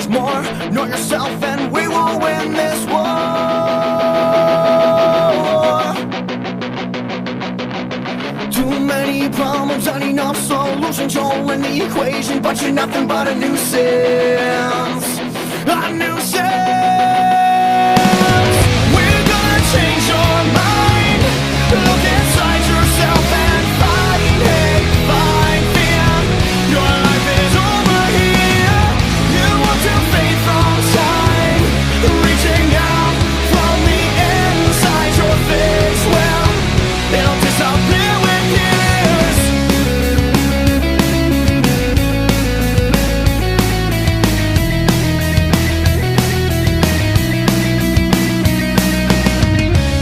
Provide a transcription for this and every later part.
things more. Know yourself and we will win this war. Too many problems, not enough solutions. You're in the equation, but you're nothing but a nuisance. A nuisance. We're gonna change your mind. Look inside yourself and find hate, find fear. Your life is over here. You want to fade from time, reaching out from the inside your face. Well, it'll disappear with years.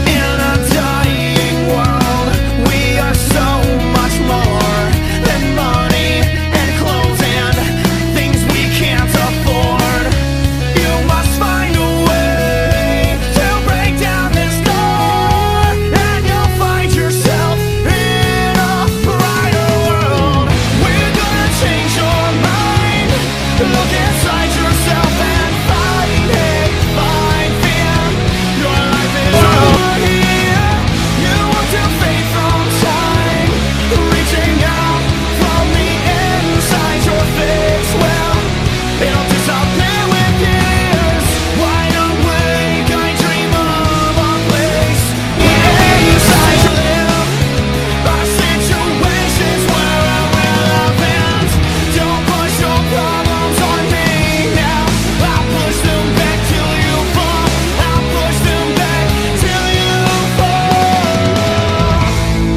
In a dying world, we are so much more than money and clothes and things we can't afford. You must find a way to break down this door, and you'll find yourself in a brighter world. We're gonna change your mind. Look inside yourself and find hate, find fear. Your life is over here. You want to fade from time, reaching out from the inside your face. Well, it'll disappear with years. Wide awake, I dream of a place inside to live. Our situations where I'm relevant. Don't push your problems on me now. I'll push them back till you fall. I'll push them back till you fall.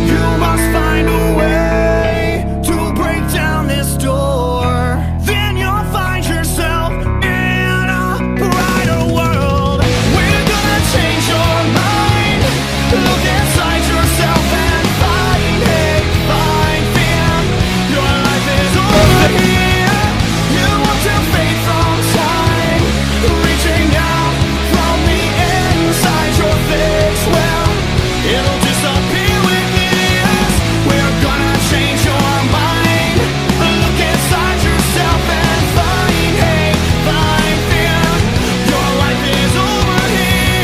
You must find a way to break down this door. Then you'll find yourself in a brighter world. We're gonna change your mind. Look inside yourself and find hate, find fear. Your life is over here. You want to fade from time, reaching out from the inside your face. Well, it'll disappear with years. We're gonna change your mind. Look inside yourself and find hate, find fear. Your life is over here.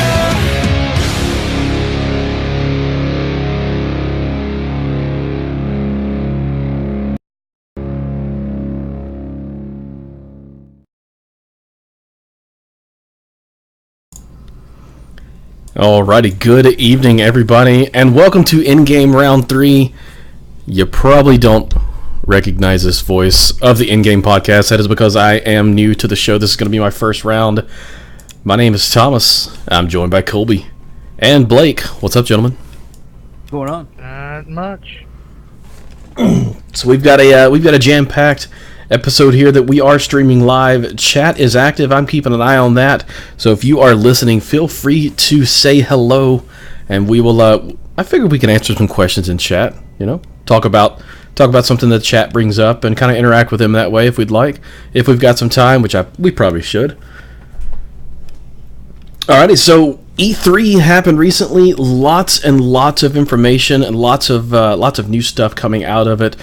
Alrighty, good evening everybody, and welcome to In-Game Round 3. You probably don't recognize this voice of the In-Game Podcast. That is because I am new to the show. This is going to be my first round. My name is Thomas. I'm joined by Colby and Blake. What's up, gentlemen? What's going on? Not much. So we've got a jam-packed episode here that we are streaming live. Chat is active. I'm keeping an eye on that. So if you are listening, feel free to say hello, and we will. I figured we can answer some questions in chat. You know, talk about something that chat brings up, and kind of interact with them that way if we'd like. If we've got some time, which we probably should. Alrighty, so E3 happened recently. Lots and lots of information and lots of new stuff coming out of it.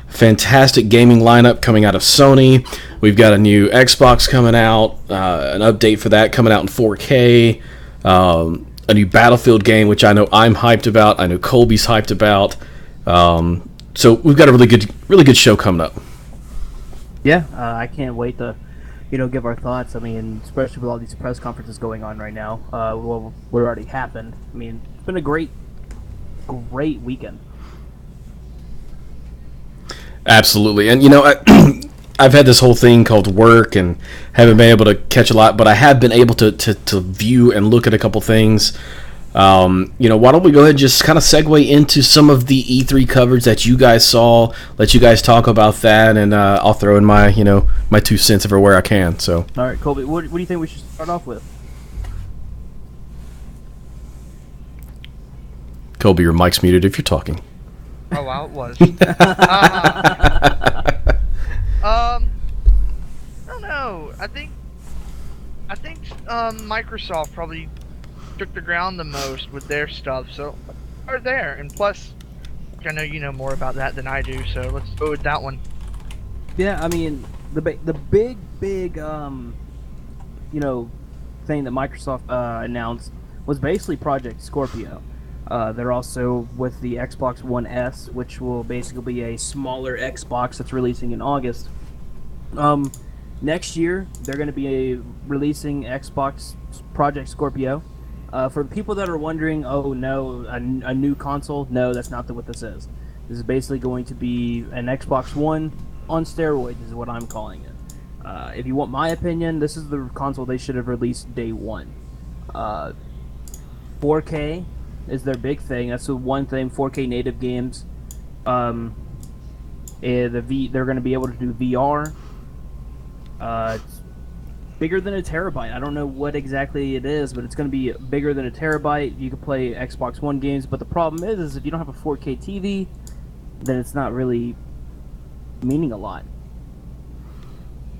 Fantastic gaming lineup coming out of Sony. We've got a new Xbox coming out, an update for that coming out in 4K, a new Battlefield game, which I know I'm hyped about. I know Colby's hyped about. So we've got a really good show coming up. Yeah, I can't wait to, give our thoughts. I mean, especially with all these press conferences going on right now. What already happened. I mean, it's been a great weekend. Absolutely, and I've had this whole thing called work and haven't been able to catch a lot, but I have been able to view and look at a couple things. Why don't we go ahead and just kind of segue into some of the E3 coverage that you guys saw, let you guys talk about that, and I'll throw in my 2 cents everywhere I can. So, all right, Colby, what do you think we should start off with? Colby, your mic's muted if you're talking. Oh, wow, it was. I don't know. I think Microsoft probably took the ground the most with their stuff, so are there. And plus, I know you know more about that than I do, so let's go with that one. Yeah, I mean, the big thing that Microsoft announced was basically Project Scorpio. They're also with the Xbox One S, which will basically be a smaller Xbox that's releasing in August. Next year, they're going to be releasing Xbox Project Scorpio. For the people that are wondering, oh no, a new console, no, that's not what this is. This is basically going to be an Xbox One on steroids, is what I'm calling it. If you want my opinion, this is the console they should have released day one. 4K is their big thing. That's the one thing. 4K native games. They're going to be able to do VR. It's bigger than a terabyte. I don't know what exactly it is, but it's going to be bigger than a terabyte. You can play Xbox One games, but the problem is if you don't have a 4K TV, then it's not really meaning a lot.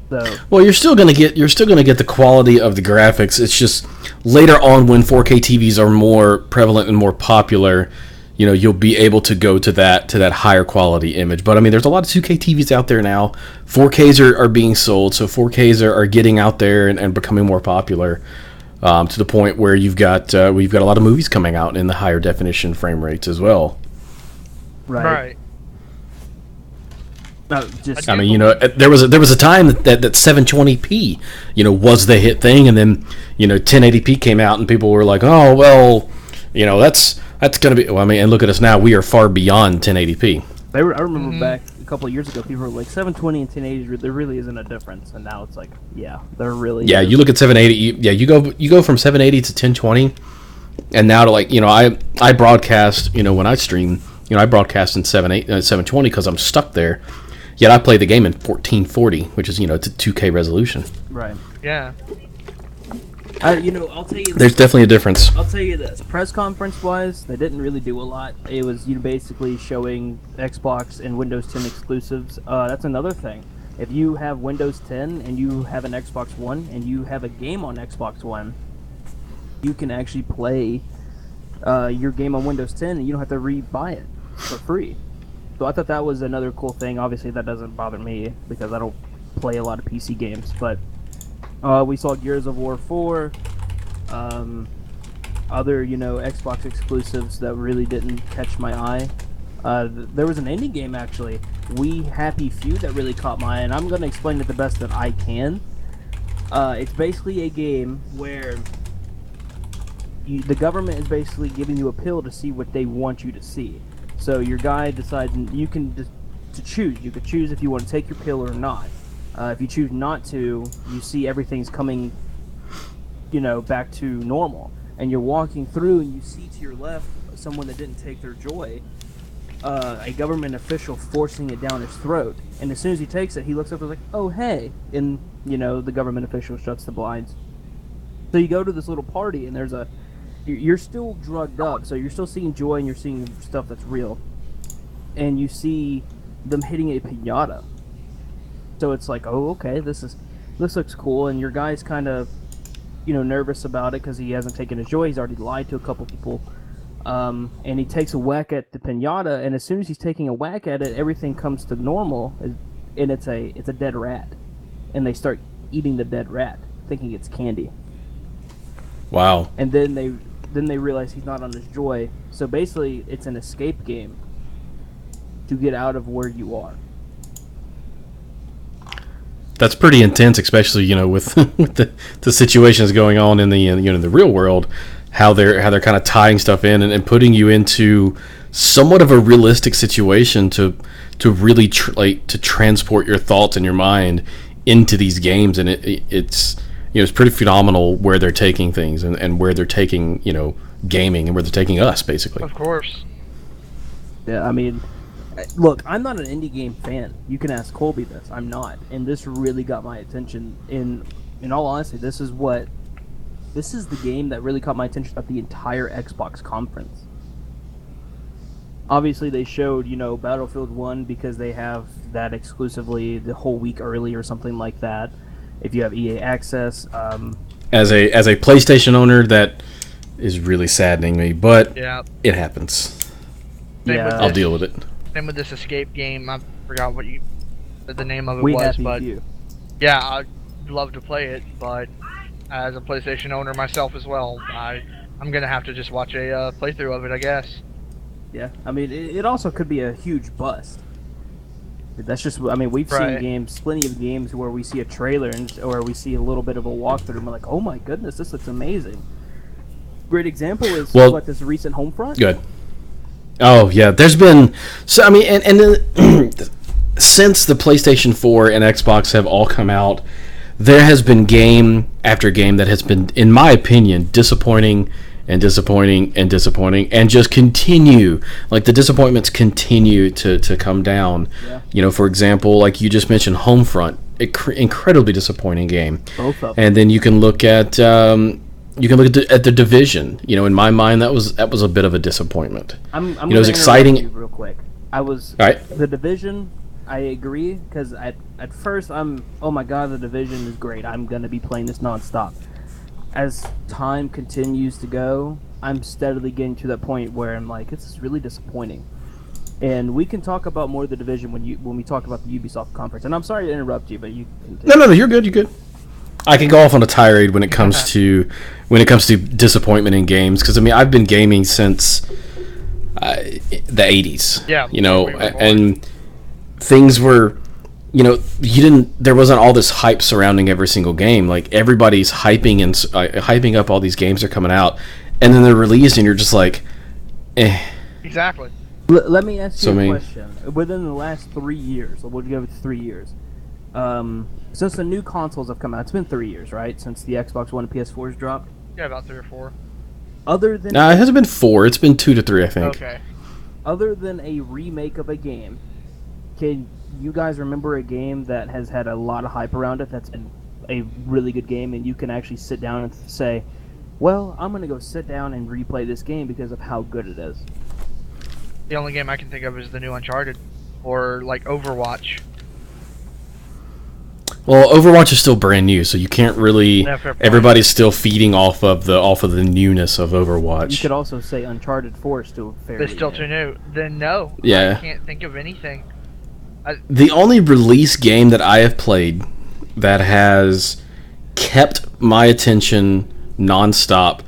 So, well, you're still gonna get the quality of the graphics. It's just later on when 4K TVs are more prevalent and more popular, you'll be able to go to that higher quality image. But I mean, there's a lot of 2K TVs out there now. 4Ks are being sold, so 4Ks are getting out there and becoming more popular to the point where we've got a lot of movies coming out in the higher definition frame rates as well. Right. No, I mean, there was a time that 720p, was the hit thing, and then 1080p came out, and people were like, oh well, that's gonna be. Well, I mean, and look at us now; we are far beyond 1080p. I remember back a couple of years ago, people were like 720 and 1080. There really isn't a difference, and now it's like, yeah, there really. Yeah, is. you look at 780. You go from 780 to 1020, and now to I broadcast. When I stream, I broadcast in 720 because I'm stuck there. Yet I play the game in 1440, which is it's a 2K resolution. Right. Yeah. I'll tell you. There's definitely a difference. I'll tell you this. Press conference wise, they didn't really do a lot. It was basically showing Xbox and Windows 10 exclusives. That's another thing. If you have Windows 10 and you have an Xbox One and you have a game on Xbox One, you can actually play your game on Windows 10 and you don't have to re-buy it for free. So I thought that was another cool thing. Obviously, that doesn't bother me because I don't play a lot of PC games. But we saw Gears of War 4, other Xbox exclusives that really didn't catch my eye. There was an indie game actually, We Happy Few, that really caught my eye, and I'm going to explain it the best that I can. It's basically a game where the government is basically giving you a pill to see what they want you to see. So your guy decides, and you can choose. You could choose if you want to take your pill or not. If you choose not to, you see everything's coming, back to normal. And you're walking through, and you see to your left someone that didn't take their joy, a government official forcing it down his throat. And as soon as he takes it, he looks up and is like, "Oh hey!" And the government official shuts the blinds. So you go to this little party, and you're still drugged up, so you're still seeing joy and you're seeing stuff that's real. And you see them hitting a piñata. So it's like, oh, okay, this looks cool, and your guy's kind of, nervous about it because he hasn't taken his joy. He's already lied to a couple people. And he takes a whack at the piñata, and as soon as he's taking a whack at it, everything comes to normal, and it's a dead rat. And they start eating the dead rat, thinking it's candy. Wow. And then they realize he's not on his joy. So basically, it's an escape game to get out of where you are. That's pretty intense, especially with the situations going on in the in the real world. How they're kind of tying stuff in and putting you into somewhat of a realistic situation to really to transport your thoughts and your mind into these games, and it's it's pretty phenomenal where they're taking things and where they're taking gaming and where they're taking us basically. Of course. Yeah, I mean, look, I'm not an indie game fan. You can ask Colby this. I'm not, and this really got my attention. In all honesty, this is the game that really caught my attention about the entire Xbox conference. Obviously, they showed, Battlefield 1 because they have that exclusively the whole week early or something like that. If you have EA Access. As a PlayStation owner, that is really saddening me, but yeah, it happens. Yeah, I'll deal with it. Same with this escape game. I forgot what the name of it We was, Happy but Few. yeah, I'd love to play it, but as a PlayStation owner myself as well, I'm gonna have to just watch a playthrough of it, I guess. Yeah, I mean, it also could be a huge bust. That's just, I mean, we've seen games, plenty of games where we see a trailer or we see a little bit of a walkthrough and we're like, oh my goodness, this looks amazing. Great example is this recent Homefront. Good. Oh yeah, there's been I mean, and since the PlayStation 4 and Xbox have all come out, there has been game after game that has been, in my opinion, disappointing and disappointing and disappointing, and just continue. Like, the disappointments continue to come down. Yeah. You know, for example, like you just mentioned, Homefront, incredibly disappointing game. Both of them. And then you can look at the Division. You know, in my mind, that was a bit of a disappointment. I'm it was exciting. You real quick, the Division. I agree, because at first oh my god, the Division is great. I'm gonna be playing this nonstop. As time continues to go, I'm steadily getting to that point where I'm like, this is really disappointing. And we can talk about more of the Division when we talk about the Ubisoft conference. And I'm sorry to interrupt you, but you continue. No, you're good. I can go off on a tirade when it comes to disappointment in games, because I mean, I've been gaming since the 80s. Yeah. You know, and things were, you know, there wasn't all this hype surrounding every single game. Like, everybody's hyping up all these games that are coming out, and then they're released, and you're just like, eh. Exactly. Let me ask you a question. Within the last 3 years, or we'll go with 3 years, since the new consoles have come out, it's been 3 years, right? Since the Xbox One and PS4 has dropped? Yeah, about 3 or 4. Other than... No, it hasn't been 4. It's been 2 to 3, I think. Okay. Other than a remake of a game, can you guys remember a game that has had a lot of hype around it that's been a really good game, and you can actually sit down and say, well, I'm going to go sit down and replay this game because of how good it is? The only game I can think of is the new Uncharted, or like Overwatch. Well, Overwatch is still brand new, so you can't really. Everybody's still feeding off of the newness of Overwatch. You could also say Uncharted 4 is still fairly. It's still too new. Then no. Yeah. I can't think of anything. The only release game that I have played that has kept my attention nonstop,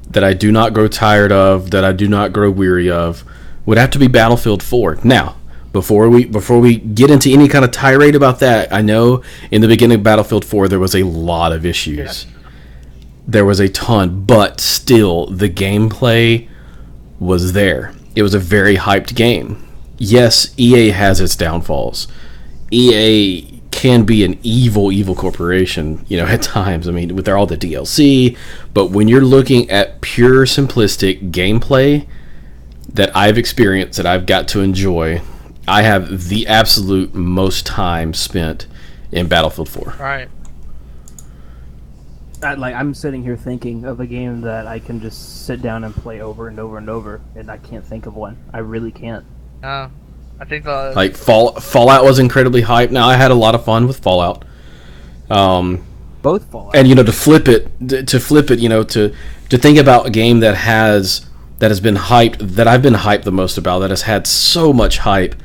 that I do not grow tired of, that I do not grow weary of, would have to be Battlefield 4. Now, before we get into any kind of tirade about that, I know in the beginning of Battlefield 4 there was a lot of issues. Yeah. There was a ton, but still the gameplay was there. It was a very hyped game. Yes, EA has its downfalls. EA can be an evil corporation, you know, at times. I mean, with all the DLC, but when you're looking at pure simplistic gameplay that I've experienced, that I've got to enjoy, I have the absolute most time spent in Battlefield 4. Right. I'm sitting here thinking of a game that I can just sit down and play over and over and over, and I can't think of one. I really can't. I think Fallout was incredibly hyped. Now, I had a lot of fun with Fallout. Both Fallout. And, you know, to flip it, you know, to think about a game that has been hyped, that I've been hyped the most about, that has had so much hype,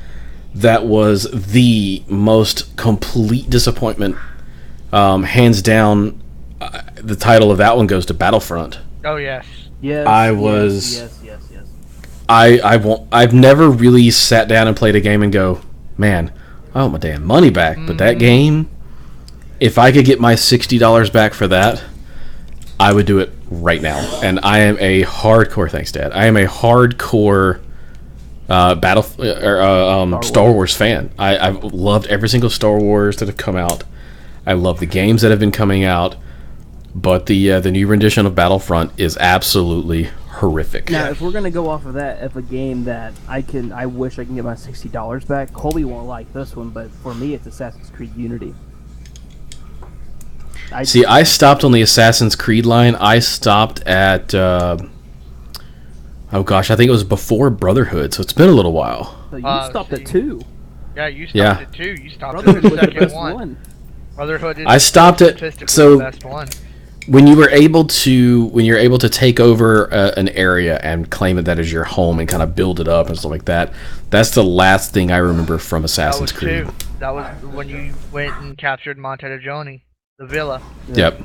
that was the most complete disappointment. Hands down, the title of that one goes to Battlefront. Oh, yes. Yes. Yes. I've never really sat down and played a game and go, man, I want my damn money back. But that game, if I could get my $60 back for that, I would do it right now. And I am a hardcore, thanks, Dad. I am a hardcore Star Wars fan. I've loved every single Star Wars that have come out. I love the games that have been coming out. But the new rendition of Battlefront is absolutely horrific. Now, if we're gonna go off of that, of a game that I wish I can get my $60 back. Colby won't like this one, but for me, it's Assassin's Creed Unity. I stopped on the Assassin's Creed line. I stopped at I think it was before Brotherhood, so it's been a little while. So you stopped at 2. Yeah, you stopped at 2. You stopped at the second one. Brotherhood is the best one. When you're able to take over an area and claim it that as your home and kind of build it up and stuff like that, that's the last thing I remember from Assassin's Creed. That was when you went and captured Monte Gioni, the villa. Yep.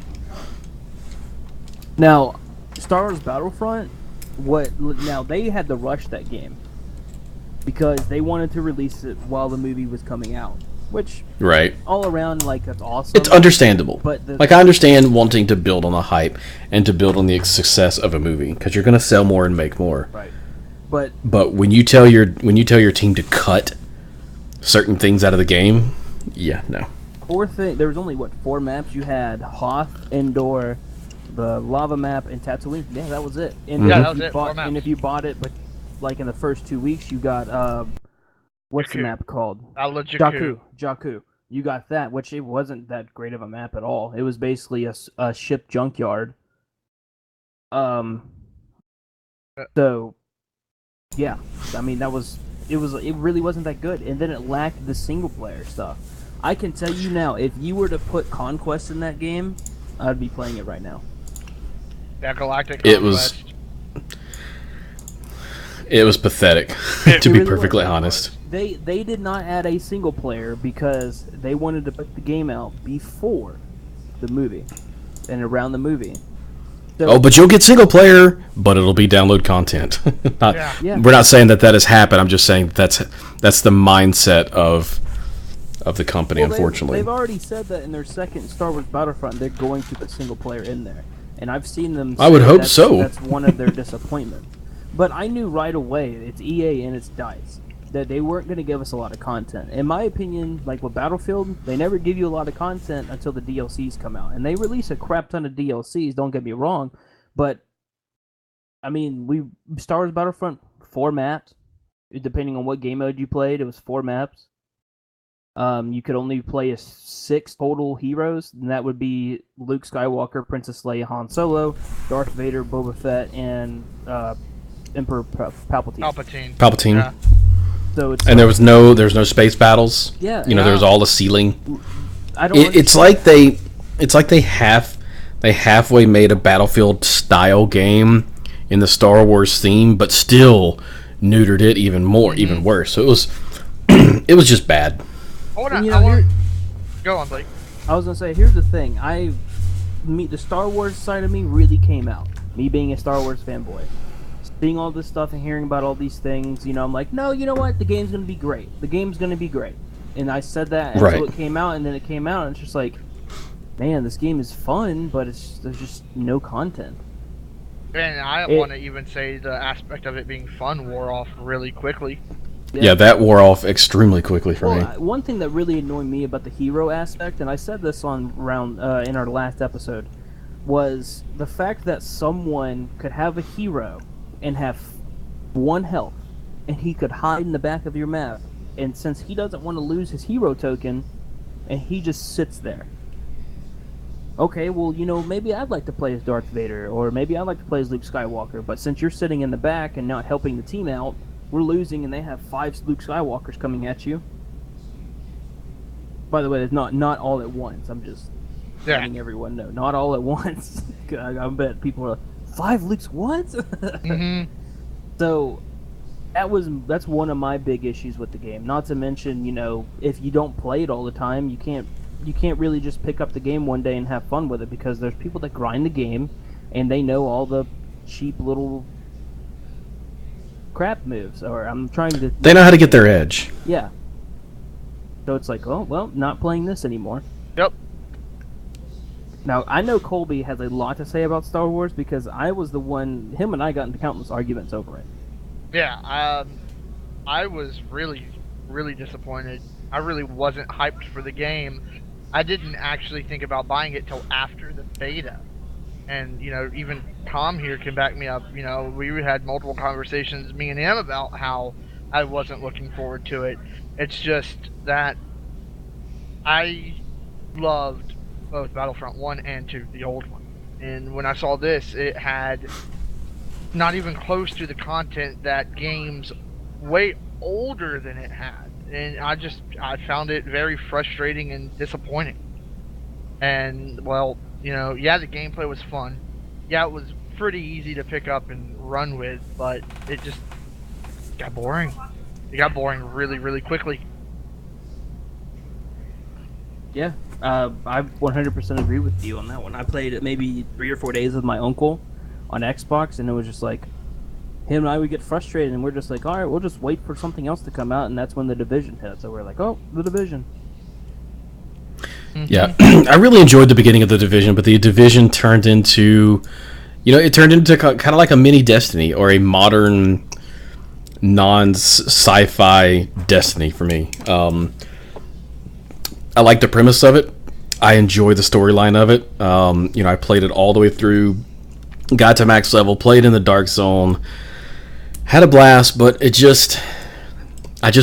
Now, Star Wars Battlefront, now they had to rush that game because they wanted to release it while the movie was coming out, which Right. all around, like, that's awesome. It's understandable. But I understand wanting to build on the hype and to build on the success of a movie because you're going to sell more and make more. Right. But when you tell your team to cut certain things out of the game, yeah, no. there was only, 4 maps? You had Hoth, Endor, the lava map, and Tatooine. Yeah, that was it. And Yeah, if that was you it, bought- 4 maps. And if you bought it, but like in the first 2 weeks, you got what's the Jakku. map called? Jakku. Jakku. You got that, which it wasn't that great of a map at all. It was basically a ship junkyard. So, yeah, I mean it really wasn't that good, and then it lacked the single player stuff. I can tell you now, if you were to put Conquest in that game, I'd be playing it right now. Yeah, Galactic It was- Conquest. It was pathetic, It to be really perfectly was. honest. They did not add a single player because they wanted to put the game out before the movie and around the movie. So, Oh, but you'll get single player, but it'll be download content. Yeah. We're not saying that has happened. I'm just saying that's the mindset of the company, well, unfortunately. they've already said that in their second Star Wars Battlefront, they're going to put single player in there, and I've seen them. I would say hope that's- so. That's one of their disappointments. But I knew right away, it's EA and it's DICE, that they weren't going to give us a lot of content. In my opinion, like with Battlefield, they never give you a lot of content until the DLCs come out. And they release a crap ton of DLCs, don't get me wrong. But, I mean, Star Wars Battlefront, 4 maps. Depending on what game mode you played, it was 4 maps. You could only play 6 total heroes, and that would be Luke Skywalker, Princess Leia, Han Solo, Darth Vader, Boba Fett, and Emperor Palpatine. Palpatine. Yeah. So it's And there's no space battles. Yeah, There's all the ceiling. I don't. It's like they halfway made a Battlefield style game in the Star Wars theme, but still neutered it even more, even worse. So it was it was just bad. I And, want go on, Blake. I was gonna say, here's the thing. The Star Wars side of me really came out. Me being a Star Wars fanboy, seeing all this stuff and hearing about all these things, I'm like, no, you know what? The game's gonna be great. The game's gonna be great. And I said that until Right. it came out, and then it came out, and it's just like, man, this game is fun, but there's just no content. And I want to even say the aspect of it being fun wore off really quickly. Yeah, that wore off extremely quickly for me. One thing that really annoyed me about the hero aspect, and I said this in our last episode, was the fact that someone could have a hero and have 1 health, and he could hide in the back of your map, and since he doesn't want to lose his hero token, and he just sits there. Okay, well, maybe I'd like to play as Darth Vader, or maybe I'd like to play as Luke Skywalker, but since you're sitting in the back and not helping the team out, we're losing and they have 5 Luke Skywalkers coming at you. By the way, it's not all at once. I'm just letting everyone know. Not all at once. I bet people are like, 5 Luke's what? Mm-hmm. So that's one of my big issues with the game. Not to mention, if you don't play it all the time, you can't really just pick up the game one day and have fun with it, because there's people that grind the game and they know all the cheap little crap moves, or They know how to get their edge. Yeah. So it's like, oh, well, not playing this anymore. Yep. Now, I know Colby has a lot to say about Star Wars because I was the one, him and I got into countless arguments over it. Yeah, I was really, really disappointed. I really wasn't hyped for the game. I didn't actually think about buying it till after the beta. And, even Tom here can back me up. We had multiple conversations, me and him, about how I wasn't looking forward to it. It's just that I loved both Battlefront 1 and 2, the old one. And when I saw this, it had not even close to the content that games way older than it had. And I found it very frustrating and disappointing. And, well, the gameplay was fun. Yeah, it was pretty easy to pick up and run with, but it just got boring. It got boring really, really quickly. Yeah, I 100% agree with you on that one. I played it maybe 3 or 4 days with my uncle on Xbox, and it was just like him and I would get frustrated, and we're just like, all right, we'll just wait for something else to come out, and that's when the Division hit. So we're like, oh, the Division. Yeah, I really enjoyed the beginning of the Division, but the Division turned into, it turned into kind of like a mini Destiny or a modern non-sci-fi Destiny for me. I like the premise of it. I enjoy the storyline of it. I played it all the way through, got to max level, played in the Dark Zone, had a blast, but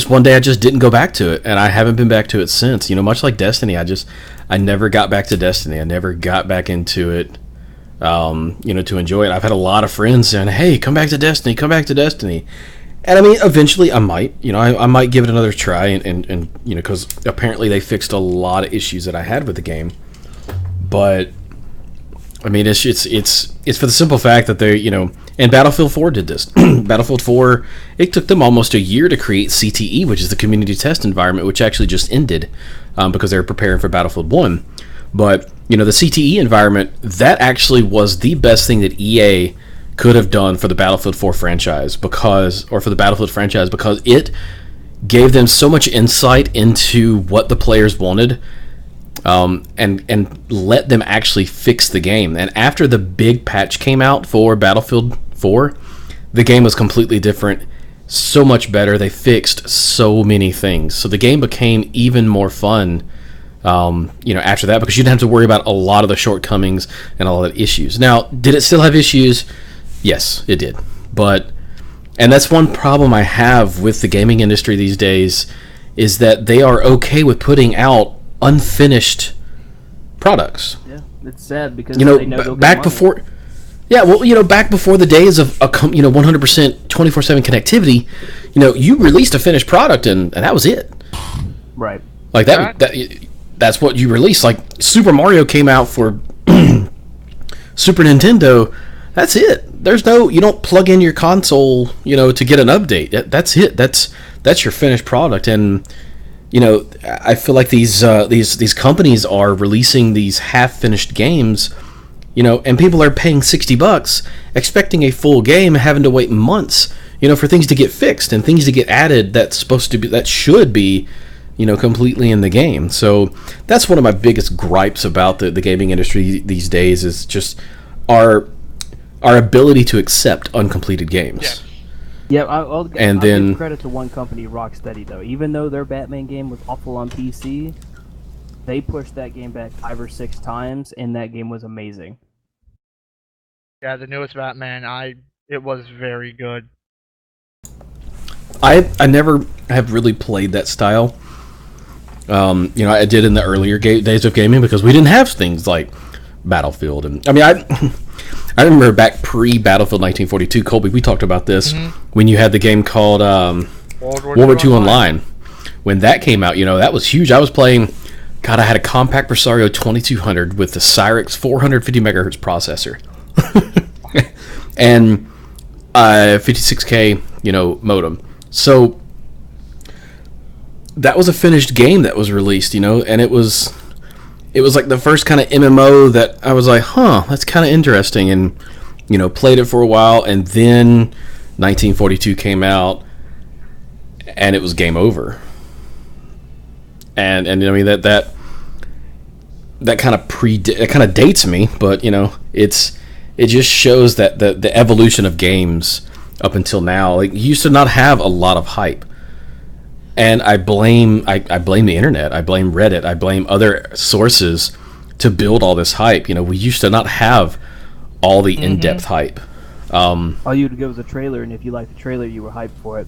one day I just didn't go back to it, and I haven't been back to it since. Much like Destiny, I never got back to Destiny. I never got back into it, to enjoy it. I've had a lot of friends saying, "Hey, come back to Destiny, come back to Destiny," and I mean, eventually I might. I might give it another try, and because apparently they fixed a lot of issues that I had with the game, but I mean, it's for the simple fact that they, and Battlefield 4 did this. Battlefield 4, it took them almost a year to create CTE, which is the community test environment, which actually just ended because they were preparing for Battlefield 1. But, the CTE environment, that actually was the best thing that EA could have done for the Battlefield 4 franchise because it gave them so much insight into what the players wanted. And let them actually fix the game. And after the big patch came out for Battlefield 4, the game was completely different, so much better. They fixed so many things, so the game became even more fun. After that, because you didn't have to worry about a lot of the shortcomings and all the issues. Now, did it still have issues? Yes, it did. And that's one problem I have with the gaming industry these days, is that they are okay with putting out unfinished products. Yeah, it's sad because they know they'll get back money. before. Yeah, well, back before the days of 100% 24/7 connectivity, you released a finished product and that was it. Right. Like that's what you released. Like Super Mario came out for Super Nintendo. That's it. You don't plug in your console, to get an update. That's it. That's your finished product. And I feel like these companies are releasing these half-finished games, and people are paying $60, expecting a full game, having to wait months, for things to get fixed and things to get added that should be, completely in the game. So that's one of my biggest gripes about the gaming industry these days, is just our ability to accept uncompleted games. Yeah. Yeah, I'll give credit to one company, Rocksteady, though. Even though their Batman game was awful on PC, they pushed that game back 5 or 6 times, and that game was amazing. Yeah, the newest Batman, it was very good. I never have really played that style. I did in the earlier days of gaming because we didn't have things like Battlefield, and I mean, I remember back pre-Battlefield 1942, Colby, we talked about this, when you had the game called World War II Online. When that came out, that was huge. I was playing, I had a compact Presario 2200 with the Cyrix 450 megahertz processor. And 56K, modem. So that was a finished game that was released, and it was like the first kind of MMO that I was like, that's kind of interesting, and played it for a while, and then 1942 came out, and it was game over. And I mean that kind of dates me, but it just shows that the evolution of games up until now, like, you used to not have a lot of hype. And I blame the internet, I blame Reddit, I blame other sources to build all this hype. We used to not have all the in-depth hype. All you had to give was a trailer, and if you liked the trailer, you were hyped for it.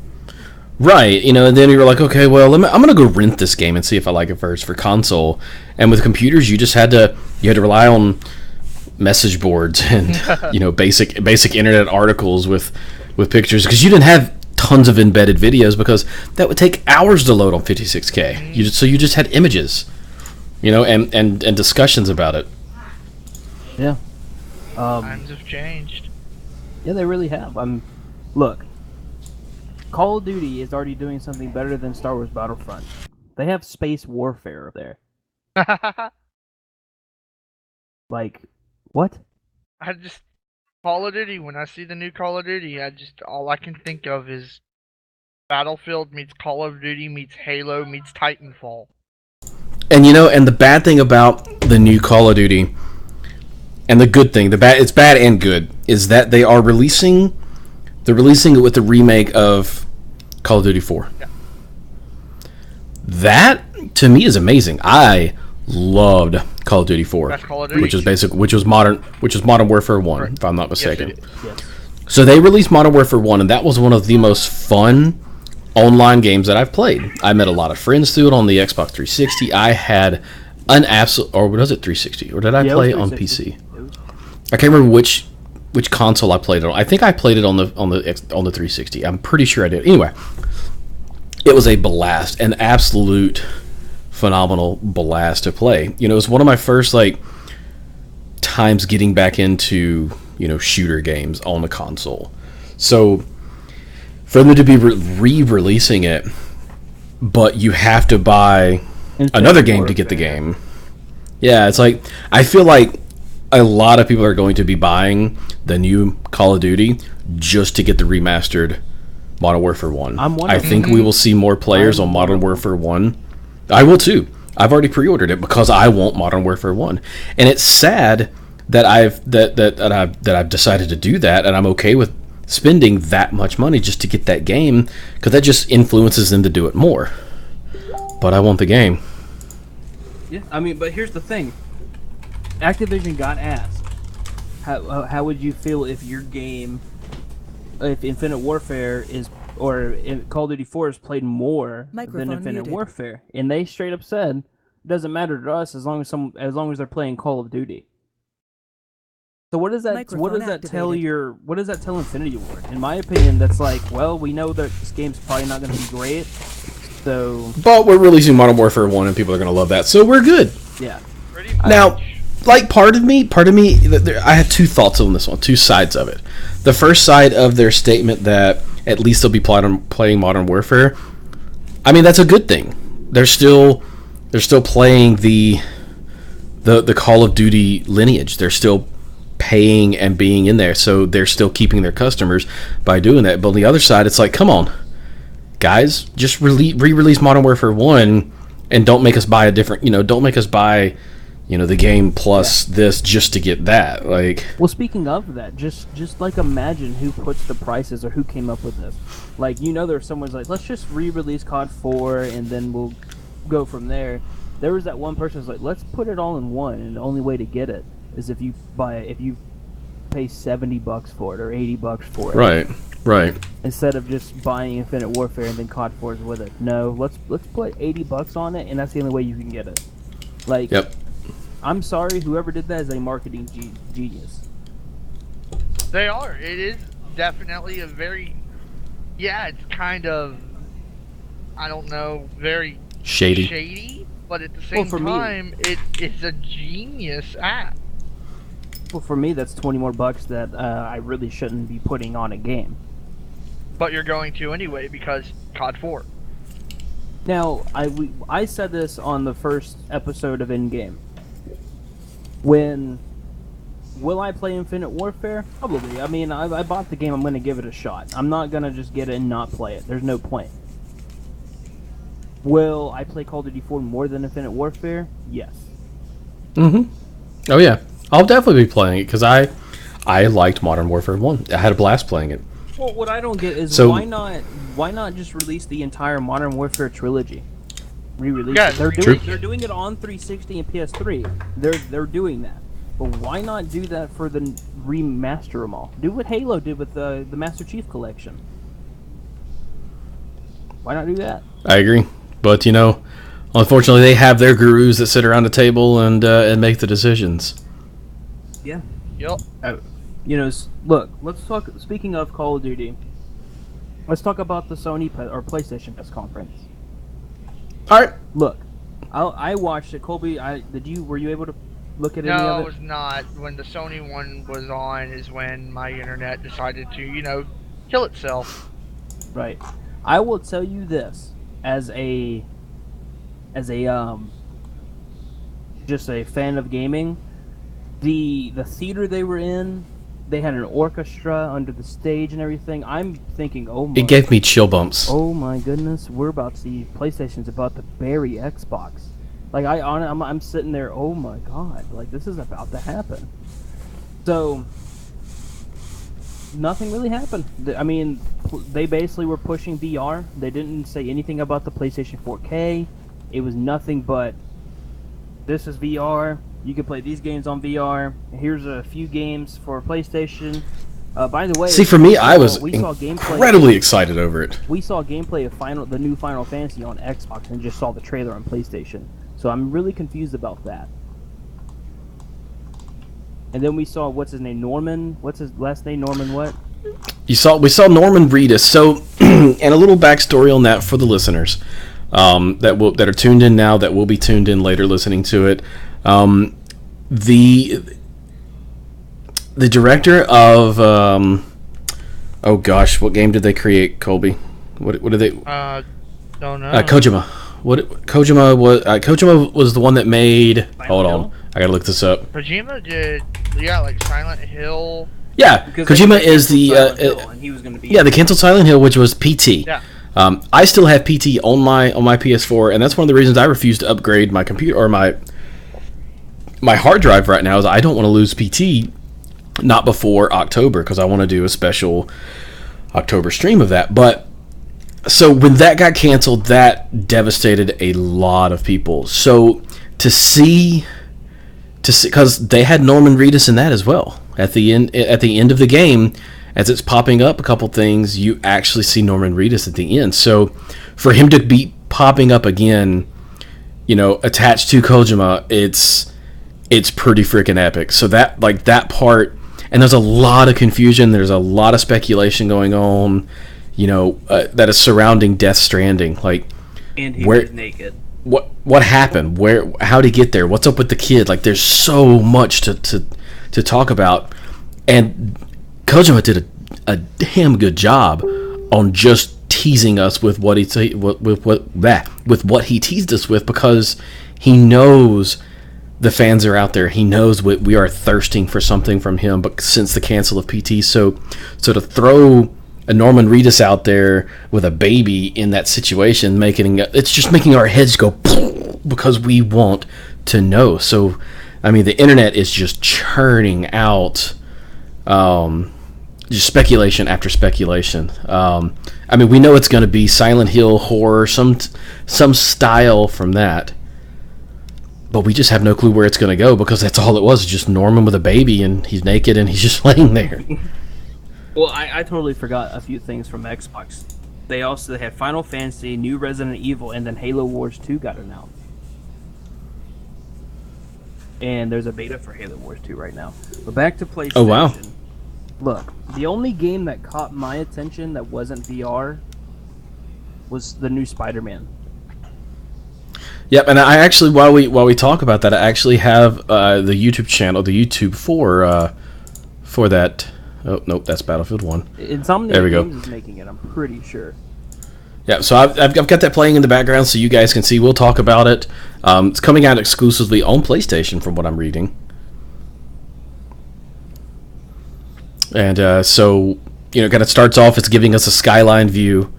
Right, and then you were like, okay, well, I'm gonna go rent this game and see if I like it first for console. And with computers, you had to rely on message boards and basic internet articles with pictures, because you didn't have tons of embedded videos, because that would take hours to load on 56K. You just had images, and discussions about it. Yeah. Times have changed. Yeah, they really have. Look, Call of Duty is already doing something better than Star Wars Battlefront. They have space warfare there. Like, what? I just Call of Duty. When I see the new Call of Duty, all I can think of is Battlefield meets Call of Duty meets Halo meets Titanfall. And and the bad thing about the new Call of Duty, and the good thing, it's bad and good, is that they're releasing it with the remake of Call of Duty 4. Yeah. That to me is amazing. I loved Call of Duty 4, That's Call of Duty. which was Modern Warfare 1, Right. if I'm not mistaken. Yes. So they released Modern Warfare 1, and that was one of the most fun online games that I've played. I met a lot of friends through it on the Xbox 360. I had an absolute, or was it 360? Or did I play it on PC? I can't remember which console I played it on. I think I played it on the 360. I'm pretty sure I did. Anyway, it was a blast, an absolute phenomenal blast to play. It was one of my first times getting back into shooter games on the console. So for them to be re-releasing it, but you have to buy another game to get the game. Yeah, it's like I feel like a lot of people are going to be buying the new Call of Duty just to get the remastered Modern Warfare 1. I think we will see more players on Modern Warfare 1. I will too. I've already pre-ordered it because I want Modern Warfare 1. And it's sad that I've decided to do that, and I'm okay with spending that much money just to get that game, because that just influences them to do it more. But I want the game. Yeah, I mean, but here's the thing. Activision got asked, how would you feel if your game, if Infinite Warfare or if Call of Duty 4 is played more than Infinite Warfare? And they straight up said, it doesn't matter to us as long as they're playing Call of Duty. So what does that tell Infinity Ward? In my opinion, that's like, well, we know that this game's probably not going to be great, so. But we're releasing Modern Warfare 1, and people are going to love that, so we're good. Yeah. Now, part of me, I have two thoughts on this one, two sides of it. The first side of their statement that at least they'll be playing Modern Warfare, I mean, that's a good thing. They're still playing the Call of Duty lineage. They're still paying and being in there, so they're still keeping their customers by doing that. But on the other side, it's like, come on, guys, just re-release Modern Warfare 1 and don't make us buy a different, don't make us buy the game plus this just to get that. Well, speaking of that, just imagine who puts the prices or who came up with this. There's someone's like, let's just re-release COD 4 and then we'll go from there. There was that one person who's like, let's put it all in one, and the only way to get it is if you pay $70 for it or $80 for it. Right. Instead of just buying Infinite Warfare and then COD 4 is with it. No, let's put $80 on it, and that's the only way you can get it. Yep. I'm sorry, whoever did that is a marketing genius. They are. It is definitely a very, it's kind of, I don't know, very shady, but at the same time, it's a genius app. Well, for me, that's $20 more that I really shouldn't be putting on a game. But you're going to anyway because COD 4. Now, I said this on the first episode of Endgame. Will I play Infinite Warfare? Probably. I mean, I bought the game. I'm going to give it a shot. I'm not going to just get it and not play it. There's no point. Will I play Call of Duty 4 more than Infinite Warfare? Yes. Mm-hmm. Oh, yeah. I'll definitely be playing it because I liked Modern Warfare 1. I had a blast playing it. Well, what I don't get is why not just release the entire Modern Warfare trilogy? Re-release it. They're doing it on 360 and PS3. They're doing that. But why not do that for the remaster them all? Do what Halo did with the Master Chief Collection. Why not do that? I agree. But, unfortunately, they have their gurus that sit around the table and make the decisions. Yeah. Yep. Look, let's talk, speaking of Call of Duty, let's talk about the Sony or PlayStation press conference. All right. Look, I watched it. Colby, were you able to look at any of it? No, I was not. When the Sony one was on is when my internet decided to, kill itself. Right. I will tell you this, as a just a fan of gaming, the theater they were in, they had an orchestra under the stage and everything. I'm thinking, It gave me chill bumps. Oh my goodness, we're about to see PlayStation's about to bury Xbox. Like I'm sitting there, oh my god, like this is about to happen. So nothing really happened. I mean, they basically were pushing VR. They didn't say anything about the PlayStation 4K. It was nothing but, this is VR. You can play these games on VR. Here's a few games for PlayStation. By the way, see, for me, I was gameplay, incredibly excited over it. We saw gameplay of the new Final Fantasy on Xbox and just saw the trailer on PlayStation. So I'm really confused about that. And then we saw, what's his name, Norman? What's his last name? Norman what? We saw Norman Reedus. So, and a little backstory on that for the listeners that are tuned in now, that will be tuned in later listening to it. The director of oh gosh, what game did they create, Colby? What did they? Don't know. Kojima. Kojima was the one that made. Hold on, I gotta look this up. Kojima did, like Silent Hill. Yeah, Kojima is the and he was gonna be the canceled Silent Hill, which was PT. Yeah. I still have PT on my PS4, and that's one of the reasons I refuse to upgrade my computer or my hard drive right now. Is I don't want to lose PT, not before October, because I want to do a special October stream of that. But so when that got canceled, that devastated a lot of people. So to see, because they had Norman Reedus in that as well. At the end of the game, as it's popping up a couple things, you actually see Norman Reedus at the end. So for him to be popping up again, attached to Kojima, it's pretty freaking epic. So that part, and there's a lot of confusion. There's a lot of speculation going on, that is surrounding Death Stranding. Like, and he was naked. What happened? How'd he get there? What's up with the kid? Like, there's so much to talk about, and Kojima did a damn good job on just teasing us with what he teased us with, because he knows the fans are out there. He knows we are thirsting for something from him. But since the cancel of PT, so to throw a Norman Reedus out there with a baby in that situation, it's just making our heads go because we want to know. So, I mean, the internet is just churning out just speculation after speculation. I mean, we know it's going to be Silent Hill horror, some style from that, but we just have no clue where it's going to go, because that's all it was, just Norman with a baby, and he's naked and he's just laying there. Well, I totally forgot a few things from Xbox. They had Final Fantasy, new Resident Evil, and then Halo Wars 2 got announced. And there's a beta for Halo Wars 2 right now. But back to PlayStation. Oh, wow. Look, the only game that caught my attention that wasn't VR was the new Spider-Man. Yep, and I actually, while we talk about that, I actually have the YouTube channel, the YouTube for that. Oh, nope, that's Battlefield 1. Insomniac Games is making it, I'm pretty sure. Yeah, so I've got that playing in the background so you guys can see. We'll talk about it. It's coming out exclusively on PlayStation from what I'm reading. And so, kind of starts off, it's giving us a skyline view.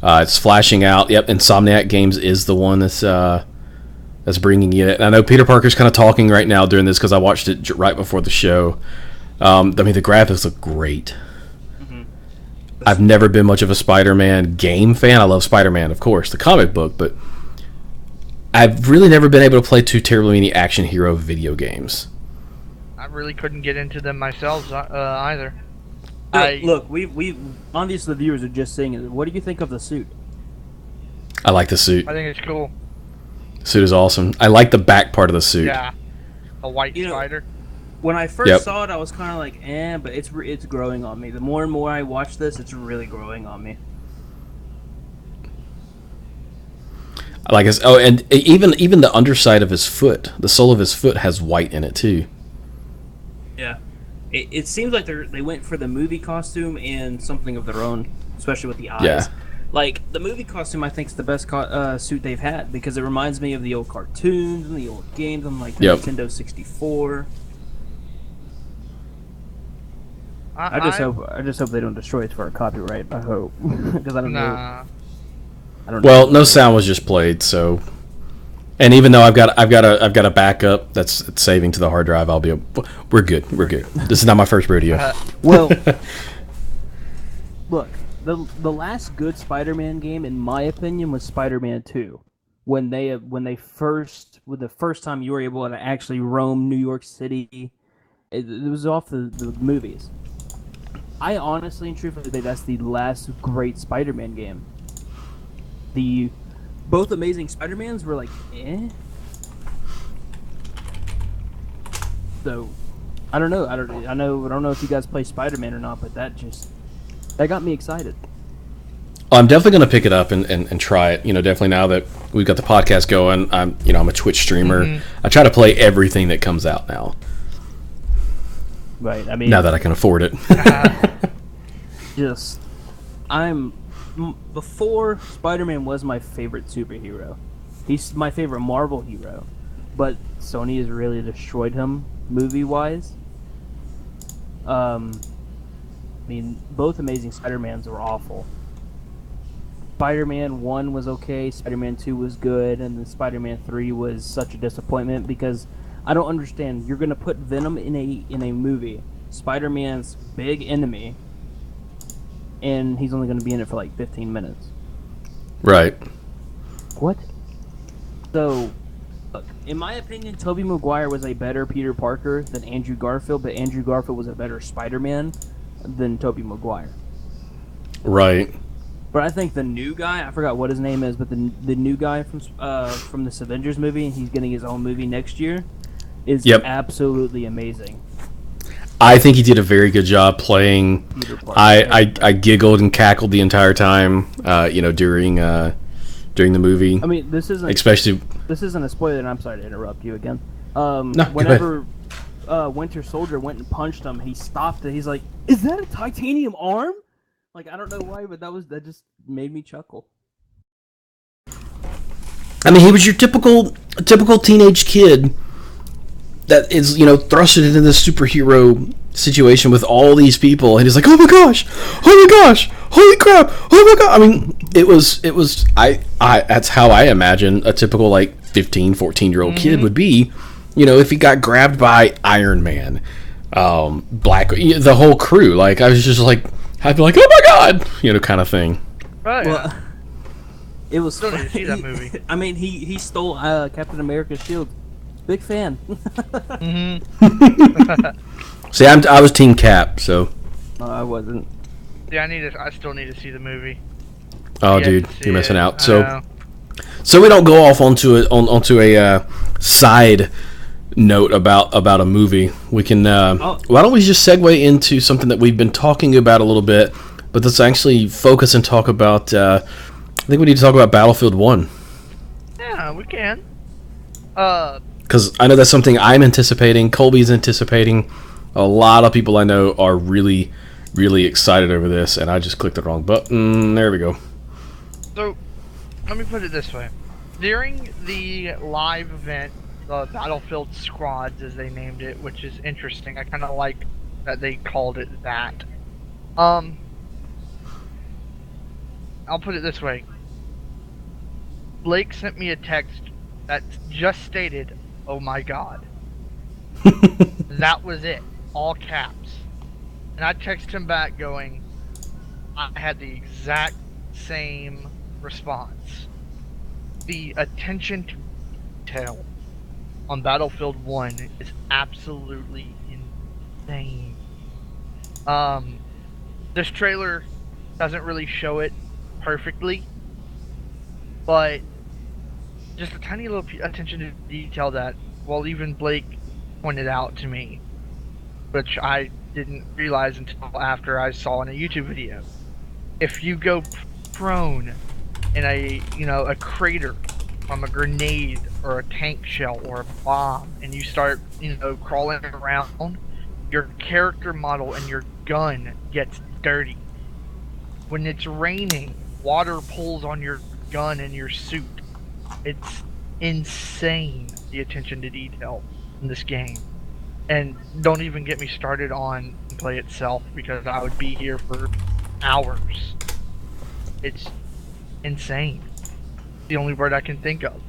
It's flashing out. Yep, Insomniac Games is the one that's bringing it. And I know Peter Parker's kind of talking right now during this, because I watched it right before the show. I mean, the graphics look great. Mm-hmm. I've never been much of a Spider-Man game fan. I love Spider-Man, of course, the comic book, but I've really never been able to play too terribly many action hero video games. I really couldn't get into them myself either. Look, we obviously the viewers are just saying it. What do you think of the suit? I like the suit. I think it's cool. The suit is awesome. I like the back part of the suit. Yeah, a white spider. When I first saw it, I was kind of like, but it's growing on me. The more and more I watch this, it's really growing on me. Like and even the underside of his foot, the sole of his foot has white in it too. Yeah, it seems like they went for the movie costume and something of their own, especially with the eyes. Yeah. Like, the movie costume, I think, is the best suit they've had because it reminds me of the old cartoons and the old games on, like, the Nintendo 64. I just hope they don't destroy it for a copyright. I hope, because I don't know. I don't know. Well, no sound was just played, so. And even though I've got a backup that's saving to the hard drive, we're good. We're good. This is not my first rodeo. Well, look, the last good Spider-Man game, in my opinion, was Spider-Man 2. When the first time you were able to actually roam New York City, it was off the movies. I honestly and truthfully think that's the last great Spider-Man game. Both Amazing Spider-Mans were like, eh. So, I don't know. I don't know if you guys play Spider-Man or not, but that got me excited. I'm definitely going to pick it up and try it. Definitely now that we've got the podcast going, I'm a Twitch streamer. Mm-hmm. I try to play everything that comes out now. Right. I mean, now that I can afford it. Before, Spider-Man was my favorite superhero. He's my favorite Marvel hero, but Sony has really destroyed him movie-wise. I mean, both Amazing Spider-Mans were awful. Spider-Man 1 was okay, Spider-Man 2 was good, and then Spider-Man 3 was such a disappointment because I don't understand. You're going to put Venom in a movie, Spider-Man's big enemy, and he's only going to be in it for like 15 minutes. Right. What? So, look, in my opinion, Tobey Maguire was a better Peter Parker than Andrew Garfield, but Andrew Garfield was a better Spider-Man than Tobey Maguire. Right. But I think the new guy, I forgot what his name is, but the new guy from this Avengers movie, and he's getting his own movie next year, is absolutely amazing. I think he did a very good job playing. Peter Parker. I giggled and cackled the entire time, during the movie. I mean, this isn't a spoiler, and I'm sorry to interrupt you again. Whenever Winter Soldier went and punched him, he stopped it. He's like, "Is that a titanium arm?" Like, I don't know why, but that just made me chuckle. I mean, he was your typical teenage kid that is, thrusted into this superhero situation with all these people, and he's like, oh my gosh, holy crap, oh my god. I mean, it was that's how I imagine a typical, like, 15, 14-year-old kid would be, if he got grabbed by Iron Man, the whole crew. Like, I was just like, I'd be like, oh my god, kind of thing. Right. Well, it was still need to see that movie. I mean, he stole Captain America's shield. Big fan. See, I was Team Cap, so. I wasn't. Yeah, I still need to see the movie. Oh, dude, you're missing out. So we don't go off onto a side note about a movie. We can. Why don't we just segue into something that we've been talking about a little bit, but let's actually focus and talk about. I think we need to talk about Battlefield 1. Yeah, we can. Because I know that's something I'm anticipating. Colby's anticipating. A lot of people I know are really, really excited over this, and I just clicked the wrong button. There we go. So, let me put it this way. During the live event, the Battlefield Squads, as they named it, which is interesting. I kind of like that they called it that. I'll put it this way. Blake sent me a text that just stated, "Oh my god." That was it. All caps. And I texted him back going, I had the exact same response. The attention to detail on Battlefield 1 is absolutely insane. This trailer doesn't really show it perfectly, but just a tiny little attention to detail that, well, even Blake pointed out to me, which I didn't realize until after I saw in a YouTube video. If you go prone in a crater from a grenade or a tank shell or a bomb, and you start, crawling around, your character model and your gun gets dirty. When it's raining water pulls on your gun and your suit. It's insane, the attention to detail in this game. And don't even get me started on the play itself, because I would be here for hours. It's insane. The only word I can think of.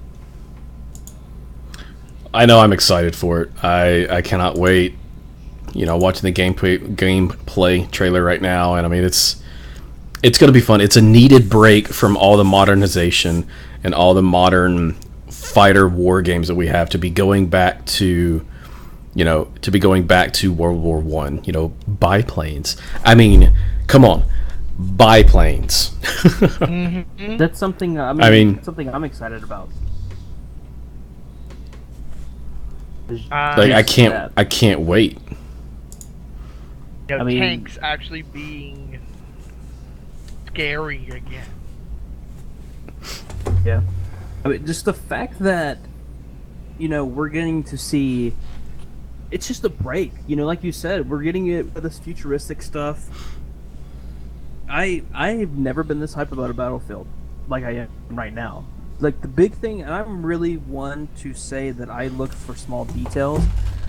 I know I'm excited for it. I cannot wait. You know, watching the gameplay trailer right now, and I mean it's going to be fun. It's a needed break from all the modernization and all the modern fighter war games that we have, to be going back to, World War One. You know, biplanes. I mean, come on, biplanes. Mm-hmm. That's something. I mean, something I'm excited about. Like I can't wait. You know, tanks actually being scary again. Yeah. I mean, just the fact that, we're getting to see, it's just a break. Like you said, we're getting it with this futuristic stuff. I've never been this hyped about a Battlefield like I am right now. Like, the big thing, and I'm really one to say that I look for small details,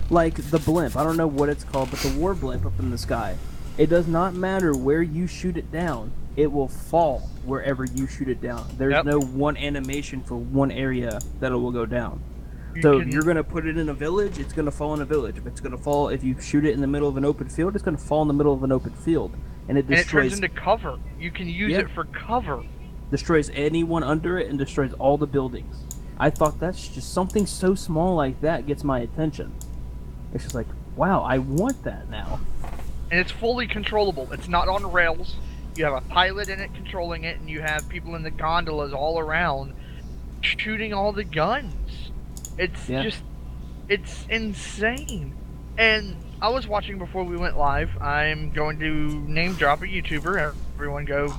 like the blimp. I don't know what it's called, but the war blimp up in the sky. It does not matter where you shoot it down. It will fall wherever you shoot it down. There's no one animation for one area that it will go down. So you're going to put it in a village, it's going to fall in a village. If you shoot it in the middle of an open field, it's going to fall in the middle of an open field. And it destroys... And it turns into cover. You can use it for cover. Destroys anyone under it and destroys all the buildings. I thought that's just something so small like that gets my attention. It's just like, wow, I want that now. And it's fully controllable. It's not on rails. You have a pilot in it controlling it, and you have people in the gondolas all around shooting all the guns. It's it's insane. And I was watching before we went live. I'm going to name drop a YouTuber. Everyone go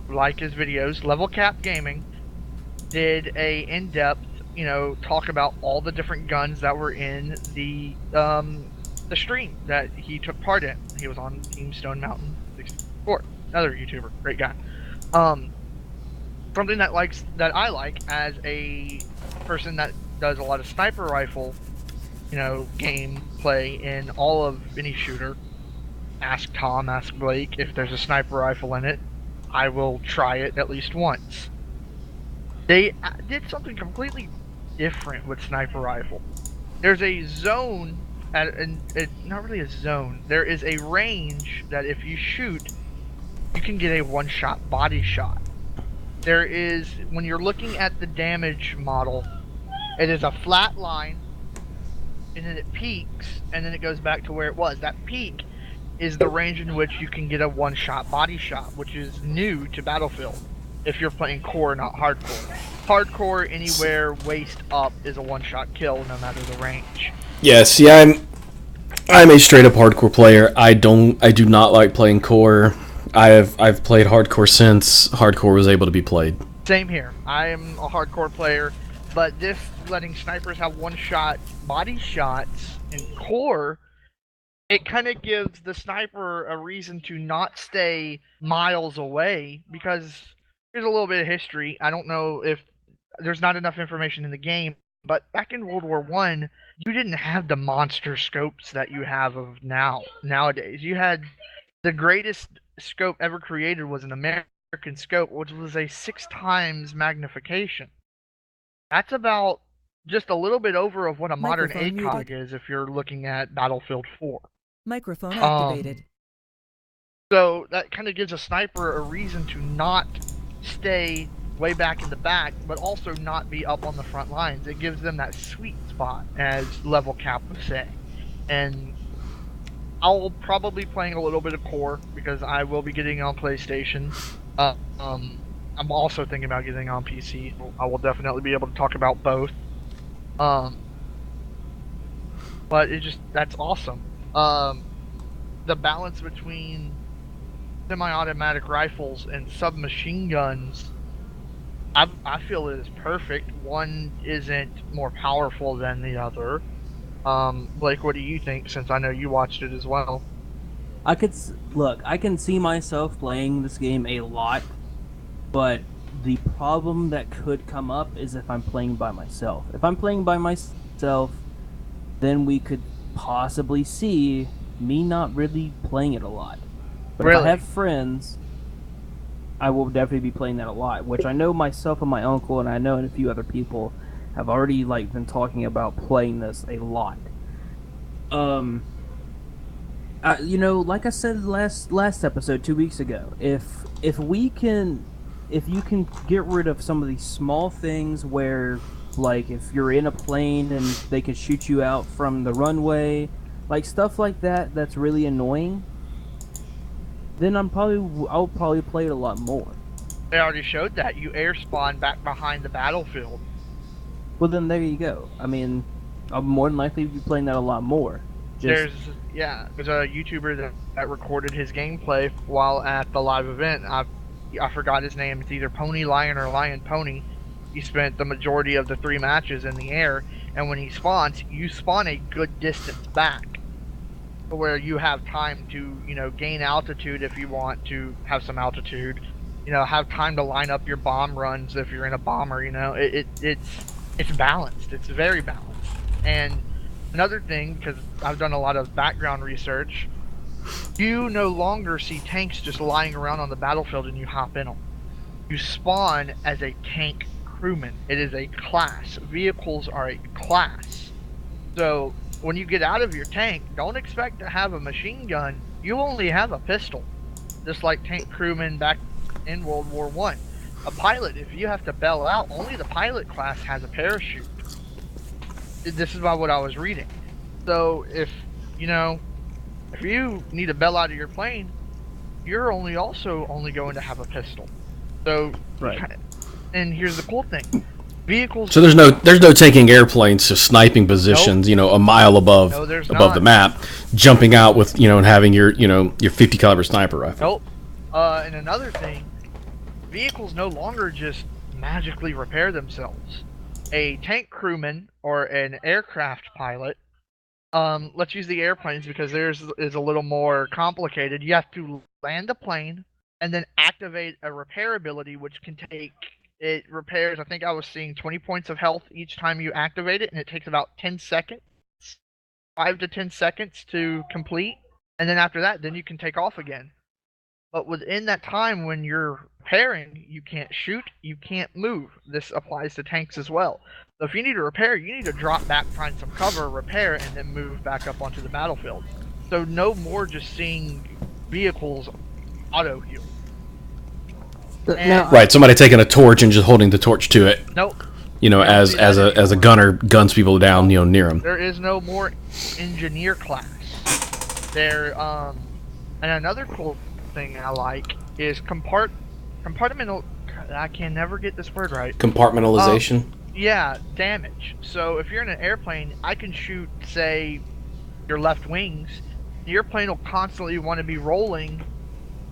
like his videos. Level Cap Gaming did a in-depth, talk about all the different guns that were in the stream that he took part in. He was on Team Stone Mountain 64. Another YouTuber, great guy. Something that I like as a person that does a lot of sniper rifle, gameplay in all of any shooter. Ask Tom, ask Blake if there's a sniper rifle in it. I will try it at least once. They did something completely different with sniper rifle. There's a zone, not really a zone. There is a range that if you shoot, you can get a one-shot body shot. There is, when you're looking at the damage model, it is a flat line, and then it peaks, and then it goes back to where it was. That peak is the range in which you can get a one-shot body shot, which is new to Battlefield, if you're playing core, not hardcore. Hardcore, anywhere waist up, is a one-shot kill, no matter the range. Yes, yeah, I'm a straight-up hardcore player. I do not like playing core. I've played hardcore since hardcore was able to be played. Same here. I am a hardcore player, but this letting snipers have one-shot body shots in core, it kind of gives the sniper a reason to not stay miles away, because here's a little bit of history. I don't know if there's not enough information in the game, but back in World War I, you didn't have the monster scopes that you have of nowadays. You had the greatest scope ever created was an American scope, which was a 6 times magnification. That's about just a little bit over of what a modern ACOG is if you're looking at Battlefield 4. Microphone activated. So that kind of gives a sniper a reason to not stay way back in the back, but also not be up on the front lines. It gives them that sweet spot, as Level Cap was saying. And I'll probably be playing a little bit of core, because I will be getting on PlayStation. I'm also thinking about getting on PC. I will definitely be able to talk about both. But that's awesome. The balance between semi-automatic rifles and submachine guns, I feel it is perfect. One isn't more powerful than the other. Blake, what do you think, since I know you watched it as well? I can see myself playing this game a lot, But the problem that could come up is if I'm playing by myself. If I'm playing by myself, then we could possibly see me not really playing it a lot. But if I have friends, I will definitely be playing that a lot, which I know myself and my uncle and I know and a few other people have already been talking about playing this a lot. Like I said last episode 2 weeks ago, if you can get rid of some of these small things where, like, if you're in a plane and they can shoot you out from the runway, like stuff like that, that's really annoying, then I'll probably play it a lot more. They already showed that. You air spawn back behind the battlefield. Well, then there you go. I mean, I'll more than likely be playing that a lot more. There's a YouTuber that recorded his gameplay while at the live event. I forgot his name. It's either Pony Lion or Lion Pony. He spent the majority of the 3 matches in the air, and when he spawns, you spawn a good distance back, where you have time to, gain altitude if you want to have some altitude. Have time to line up your bomb runs if you're in a bomber. It's balanced. It's very balanced. And another thing, because I've done a lot of background research, you no longer see tanks just lying around on the battlefield and you hop in them. You spawn as a tank crewman. It is a class. Vehicles are a class. So when you get out of your tank, don't expect to have a machine gun. You only have a pistol. Just like tank crewmen back in World War I. A pilot, if you have to bail out, only the pilot class has a parachute. This is about what I was reading. So if you need to bail out of your plane, you're only going to have a pistol. So, right. And here's the cool thing: vehicles. So there's no taking airplanes to sniping positions, Nope. A mile above not. the map, jumping out with and having your 50 caliber sniper rifle. Nope. And another thing, vehicles no longer just magically repair themselves. A tank crewman or an aircraft pilot. Let's use the airplanes because theirs is a little more complicated. You have to land a plane and then activate a repair ability, which can take. It repairs, I think I was seeing 20 points of health each time you activate it, and it takes about 10 seconds, 5 to 10 seconds to complete, and then after that, then you can take off again. But within that time when you're repairing, you can't shoot, you can't move. This applies to tanks as well. So if you need to repair, you need to drop back, find some cover, repair, and then move back up onto the battlefield. So no more just seeing vehicles auto-heal. Right, somebody taking a torch and just holding the torch to it. Nope. As a gunner guns people down, near them. There is no more engineer class. There, and another cool thing I like is compartmental. I can never get this word right. Compartmentalization. Yeah, damage. So if you're in an airplane, I can shoot, say, your left wings. The airplane will constantly want to be rolling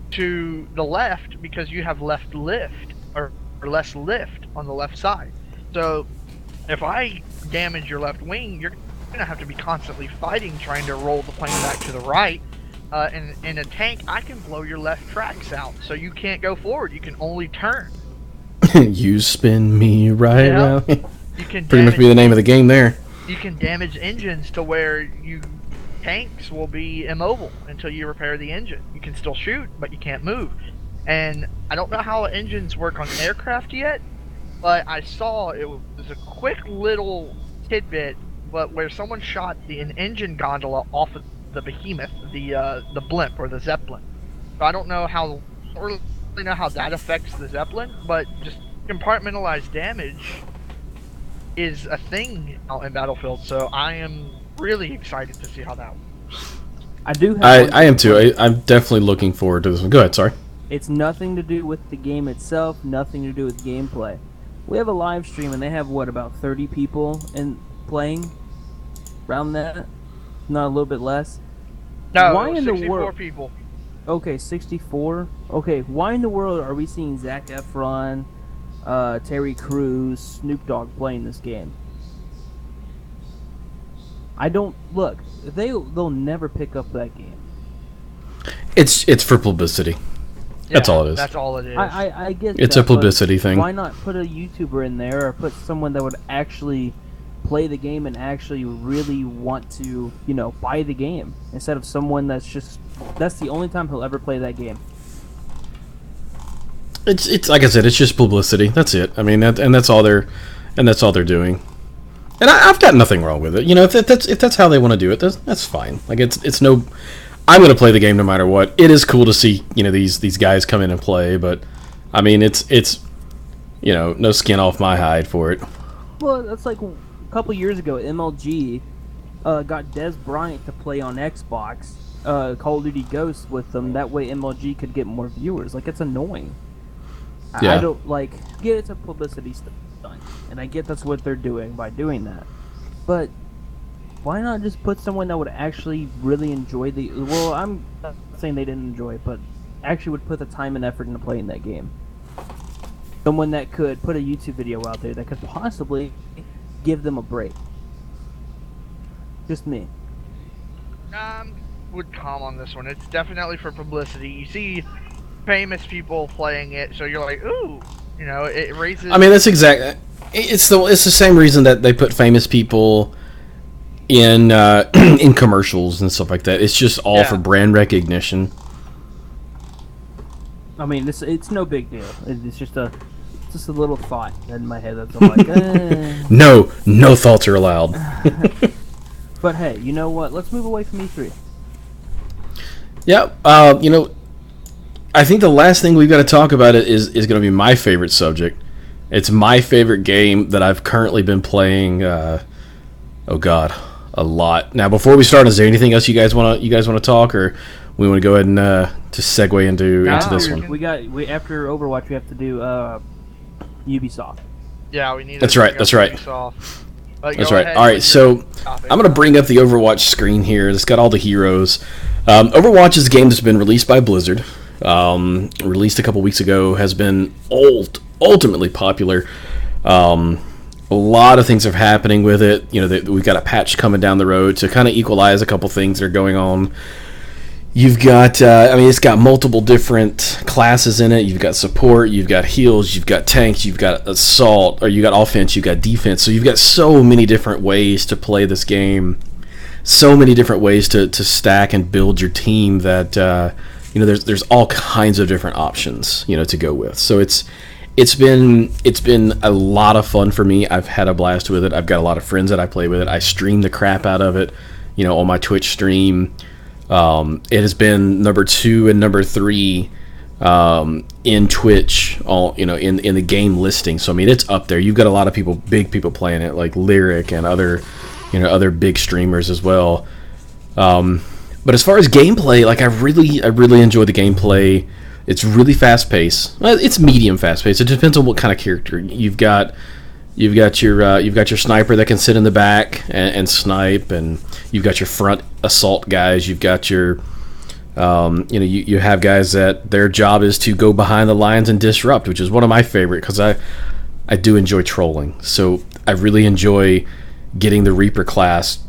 to the left because you have left lift or less lift on the left side. So if I damage your left wing, you're gonna have to be constantly fighting trying to roll the plane back to the right. In a tank, I can blow your left tracks out, so you can't go forward. You can only turn. You spin me right around. You can pretty much be the name of the game there. You can damage engines to where tanks will be immobile until you repair the engine. You can still shoot, but you can't move. And I don't know how engines work on aircraft yet, but I saw it was a quick little tidbit, but where someone shot an engine gondola off of the behemoth, the blimp or the Zeppelin. So I don't really know how that affects the Zeppelin, but just compartmentalized damage is a thing out in Battlefield. So I am really excited to see how that works. I am too. I'm definitely looking forward to this one. Go ahead, sorry. It's nothing to do with the game itself, nothing to do with gameplay. We have a live stream and they have about 30 people playing around that, not a little bit less. No, why in 64 the world? people. Okay, 64. Okay, why in the world are we seeing Zac Efron, Terry Crews, Snoop Dogg playing this game? I don't look. They'll never pick up that game. It's for publicity. That's all it is. That's all it is. I get It's that, a publicity but thing. Why not put a YouTuber in there or put someone that would actually play the game and actually really want to, buy the game instead of someone that's the only time he'll ever play that game. It's like I said, it's just publicity. That's it. I mean, that's all they're doing. And I've got nothing wrong with it. If that's how they want to do it, that's fine. Like it's no. I'm going to play the game no matter what. It is cool to see these guys come in and play, but I mean it's no skin off my hide for it. Well, that's like a couple years ago, MLG got Des Bryant to play on Xbox Call of Duty Ghosts with them. That way MLG could get more viewers. Like, it's annoying. Yeah. I don't get it's a publicity stunt, and I get that's what they're doing by doing that. But why not just put someone that would actually really enjoy well, I'm not saying they didn't enjoy it, but actually would put the time and effort into playing that game. Someone that could put a YouTube video out there that could possibly give them a break. Just me. Would calm on this one. It's definitely for publicity. You see famous people playing it, so you're like, ooh, it raises. I mean, that's exact. It's the same reason that they put famous people in in commercials and stuff like that. It's just all for brand recognition. I mean, it's no big deal. It's just a little thought in my head that's like, No thoughts are allowed. But hey, you know what? Let's move away from E3. Yeah, I think the last thing we've got to talk about is going to be my favorite subject. It's my favorite game that I've currently been playing. A lot. Now, before we start, is there anything else you guys want to talk, or we want to go ahead and just segue into this one? After Overwatch, we have to do Ubisoft. Yeah, we need. That's right. That's right. All right, so I'm going to bring up the Overwatch screen here. It's got all the heroes. Overwatch is a game that's been released by Blizzard. Released a couple weeks ago, has been ultimately popular. A lot of things are happening with it. We've got a patch coming down the road to kind of equalize a couple things that are going on. You've got, it's got multiple different classes in it. You've got support, you've got heals, you've got tanks, you've got assault, or you got offense, you've got defense. So you've got so many different ways to play this game, so many different ways to stack and build your team that, there's all kinds of different options, to go with. So it's been a lot of fun for me. I've had a blast with it. I've got a lot of friends that I play with it. I stream the crap out of it, on my Twitch stream. It has been number 2 and number 3 in Twitch, in the game listing. So I mean, it's up there. You've got a lot of big people playing it, like Lyric and other big streamers as well. But as far as gameplay, like I really enjoy the gameplay. It's really fast paced. It's medium fast paced. It depends on what kind of character you've got. You've got your sniper that can sit in the back and snipe, and you've got your front assault guys. You've got your you have guys that their job is to go behind the lines and disrupt, which is one of my favorite because I do enjoy trolling. So I really enjoy getting the Reaper class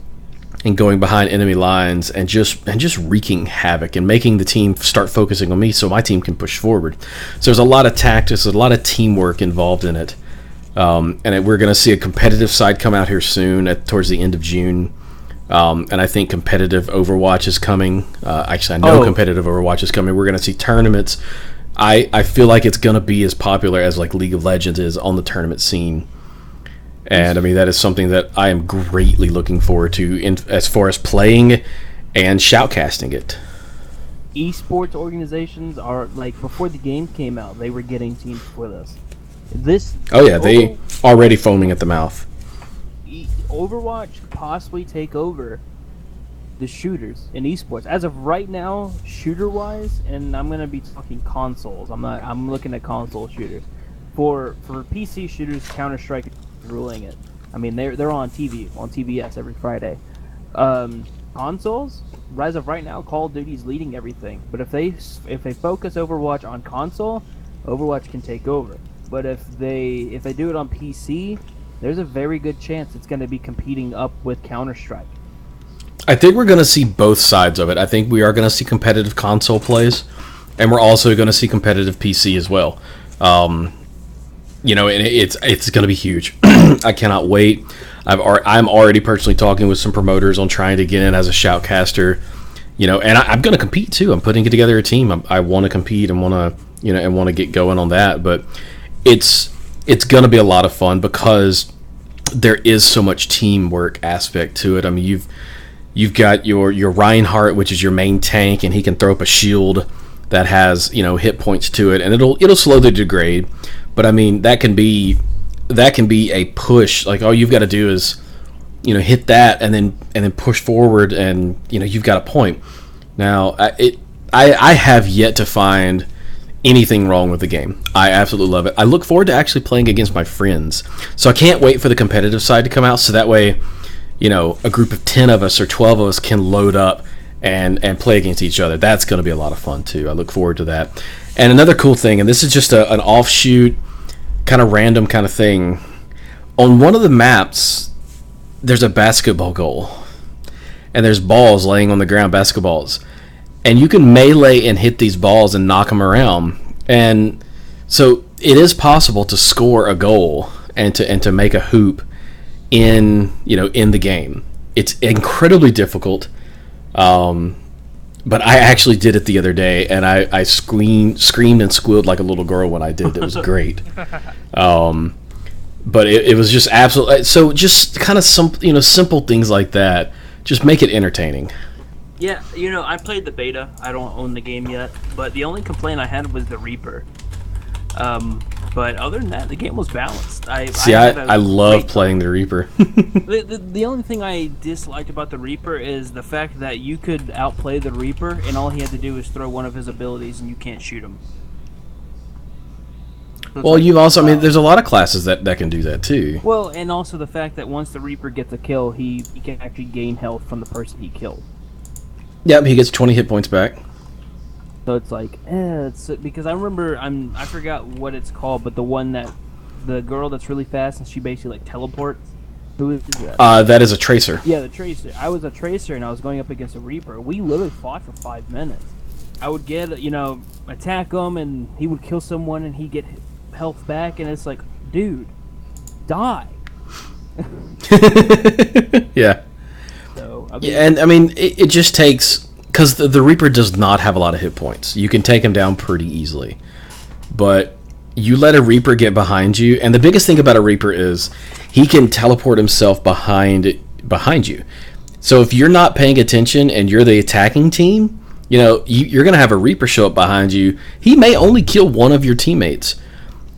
and going behind enemy lines and just wreaking havoc and making the team start focusing on me so my team can push forward. So there's a lot of tactics, a lot of teamwork involved in it. And we're going to see a competitive side come out here soon towards the end of June. And I think competitive Overwatch is coming. Actually, I know competitive Overwatch is coming. We're going to see tournaments. I feel like it's going to be as popular as like League of Legends is on the tournament scene. And I mean, that is something that I am greatly looking forward to as far as playing and shoutcasting it. Esports organizations are like, before the game came out, they were getting teams for this. They already foaming at the mouth. Overwatch could possibly take over the shooters in esports. As of right now, shooter-wise, and I'm going to be talking consoles. I'm looking at console shooters. For PC shooters, Counter-Strike is ruling it. I mean, they're on TV, on TBS every Friday. Consoles, as of right now, Call of Duty's leading everything. But if they focus Overwatch on console, Overwatch can take over. But if they do it on PC, there's a very good chance it's going to be competing up with Counter-Strike. I think we're going to see both sides of it. I think we are going to see competitive console plays. and we're also going to see competitive PC as well. You know, and it's going to be huge. I cannot wait. I'm already personally talking with some promoters on trying to get in as a shoutcaster. You know, and I'm going to compete too. I'm putting together a team. I want to compete and want to get going on that. But it's going to be a lot of fun because there is so much teamwork aspect to it. I mean, you've got your Reinhardt, which is your main tank, and he can throw up a shield that has, you know, hit points to it, and it'll slowly degrade. But I mean, that can be a push. Like, all you've got to do is, you know, hit that and then push forward, and you know, you've got a point. Now, I have yet to find anything wrong with the game. I absolutely love it. I look forward to actually playing against my friends. So I can't wait for the competitive side to come out, so that way, you know, a group of 10 of us or 12 of us can load up and play against each other. That's going to be a lot of fun too. I look forward to that. And another cool thing, and this is just an offshoot, kind of random kind of thing. On one of the maps, there's a basketball goal, and there's balls laying on the ground, basketballs, and you can melee and hit these balls and knock them around. And so it is possible to score a goal and to make a hoop in the game. It's incredibly difficult. But I actually did it the other day, and I screamed and squealed like a little girl when I did. It was great. But it was just absolutely, so just kind of some, you know, simple things like that just make it entertaining. Yeah, you know, I played the beta. I don't own the game yet, but the only complaint I had was the Reaper. But other than that, the game was balanced. I love playing the Reaper. The only thing I disliked about the Reaper is the fact that you could outplay the Reaper, and all he had to do is throw one of his abilities, and you can't shoot him. So well, you've also, I mean, there's a lot of classes that can do that too. Well, and also the fact that once the Reaper gets a kill, he can actually gain health from the person he killed. Yep, he gets 20 hit points back. So it's like, it's because I remember I forgot what it's called, but the girl that's really fast and she basically like teleports. Who is that? That is a Tracer. Yeah, the Tracer. I was a Tracer and I was going up against a Reaper. We literally fought for 5 minutes. I would get, you know, attack him and he would kill someone and he'd get health back, and it's like, dude, die. Yeah. So yeah, and I mean, it just takes, because the Reaper does not have a lot of hit points. You can take him down pretty easily, but you let a Reaper get behind you, and the biggest thing about a Reaper is he can teleport himself behind you. So if you're not paying attention and you're the attacking team, you know, you're going to have a Reaper show up behind you. He may only kill one of your teammates,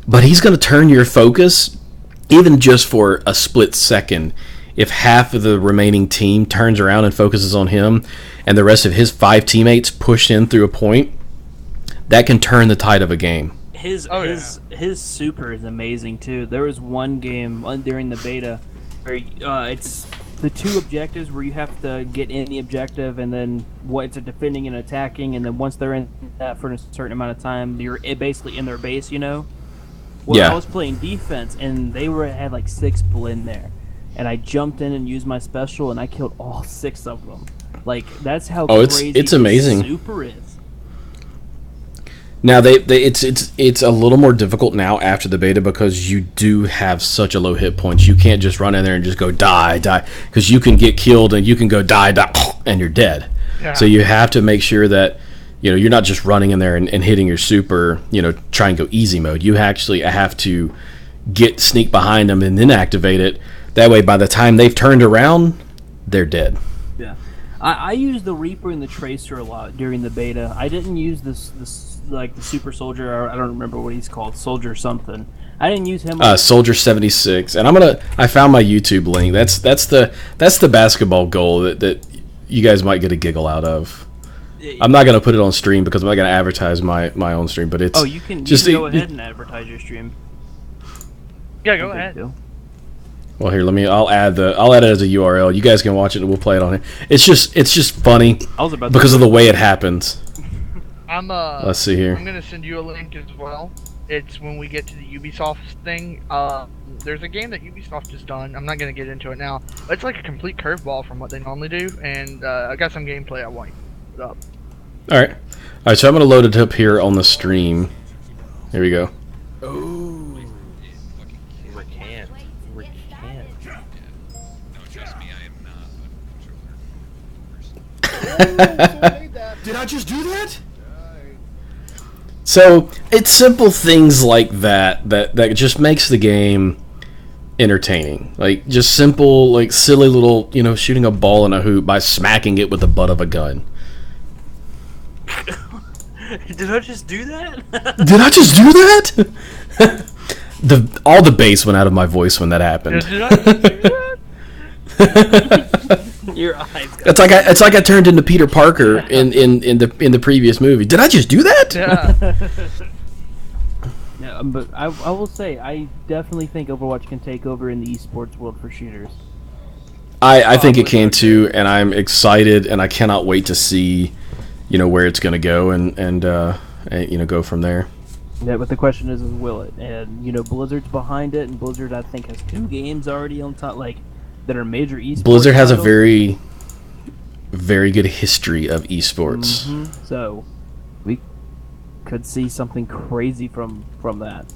but he's going to turn your focus, even just for a split second. If half of the remaining team turns around and focuses on him, and the rest of his 5 teammates push in through a point, that can turn the tide of a game. His super is amazing too. There was one game during the beta where it's the 2 objectives where you have to get in the objective, and then it's a defending and attacking, and then once they're in that for a certain amount of time, you're basically in their base, you know. Well, yeah. I was playing defense, and they had like 6 people in there, and I jumped in and used my special, and I killed all 6 of them. Like, that's how crazy it's amazing. Super is. Now it's a little more difficult now after the beta, because you do have such a low hit points. You can't just run in there and just go die, because you can get killed and you can go die, and you're dead. Yeah. So you have to make sure that, you know, you're not just running in there and hitting your super, you know, try and go easy mode. You actually have to sneak behind them and then activate it. That way, by the time they've turned around, they're dead. Yeah, I used the Reaper and the Tracer a lot during the beta. I didn't use this like the Super Soldier, or I don't remember what he's called, Soldier something. I didn't use him. Soldier 76, and I found my YouTube link. That's the basketball goal that you guys might get a giggle out of. I'm not gonna put it on stream because I'm not gonna advertise my own stream, but it's you can go ahead and advertise your stream. Yeah, go ahead. Well, here, I'll add it as a URL. You guys can watch it and we'll play it on it. It's just funny because of the way it happens. Let's see here. I'm gonna send you a link as well. It's when we get to the Ubisoft thing. There's a game that Ubisoft has done. I'm not gonna get into it now. But it's like a complete curveball from what they normally do, and I got some gameplay I want you to put up. All right. right, so I'm going to load it up here on the stream. Here we go. Recant. Did I just do that? So it's simple things like that just makes the game entertaining. Like just simple, like silly little, shooting a ball in a hoop by smacking it with the butt of a gun. Did I just do that? Did I just do that? All the bass went out of my voice when that happened. Did I just do that? Your eyes. It's like I turned into Peter Parker in the previous movie. Did I just do that? Yeah. Yeah, but I will say I definitely think Overwatch can take over in the esports world for shooters. I think it can too, and I'm excited, and I cannot wait to see, where it's going to go, and go from there. Yeah, but the question is will it? And Blizzard's behind it, and Blizzard I think has 2 games already on top, that are major esports. Blizzard has titles. a very, very good history of esports. Mm-hmm. So we could see something crazy from that.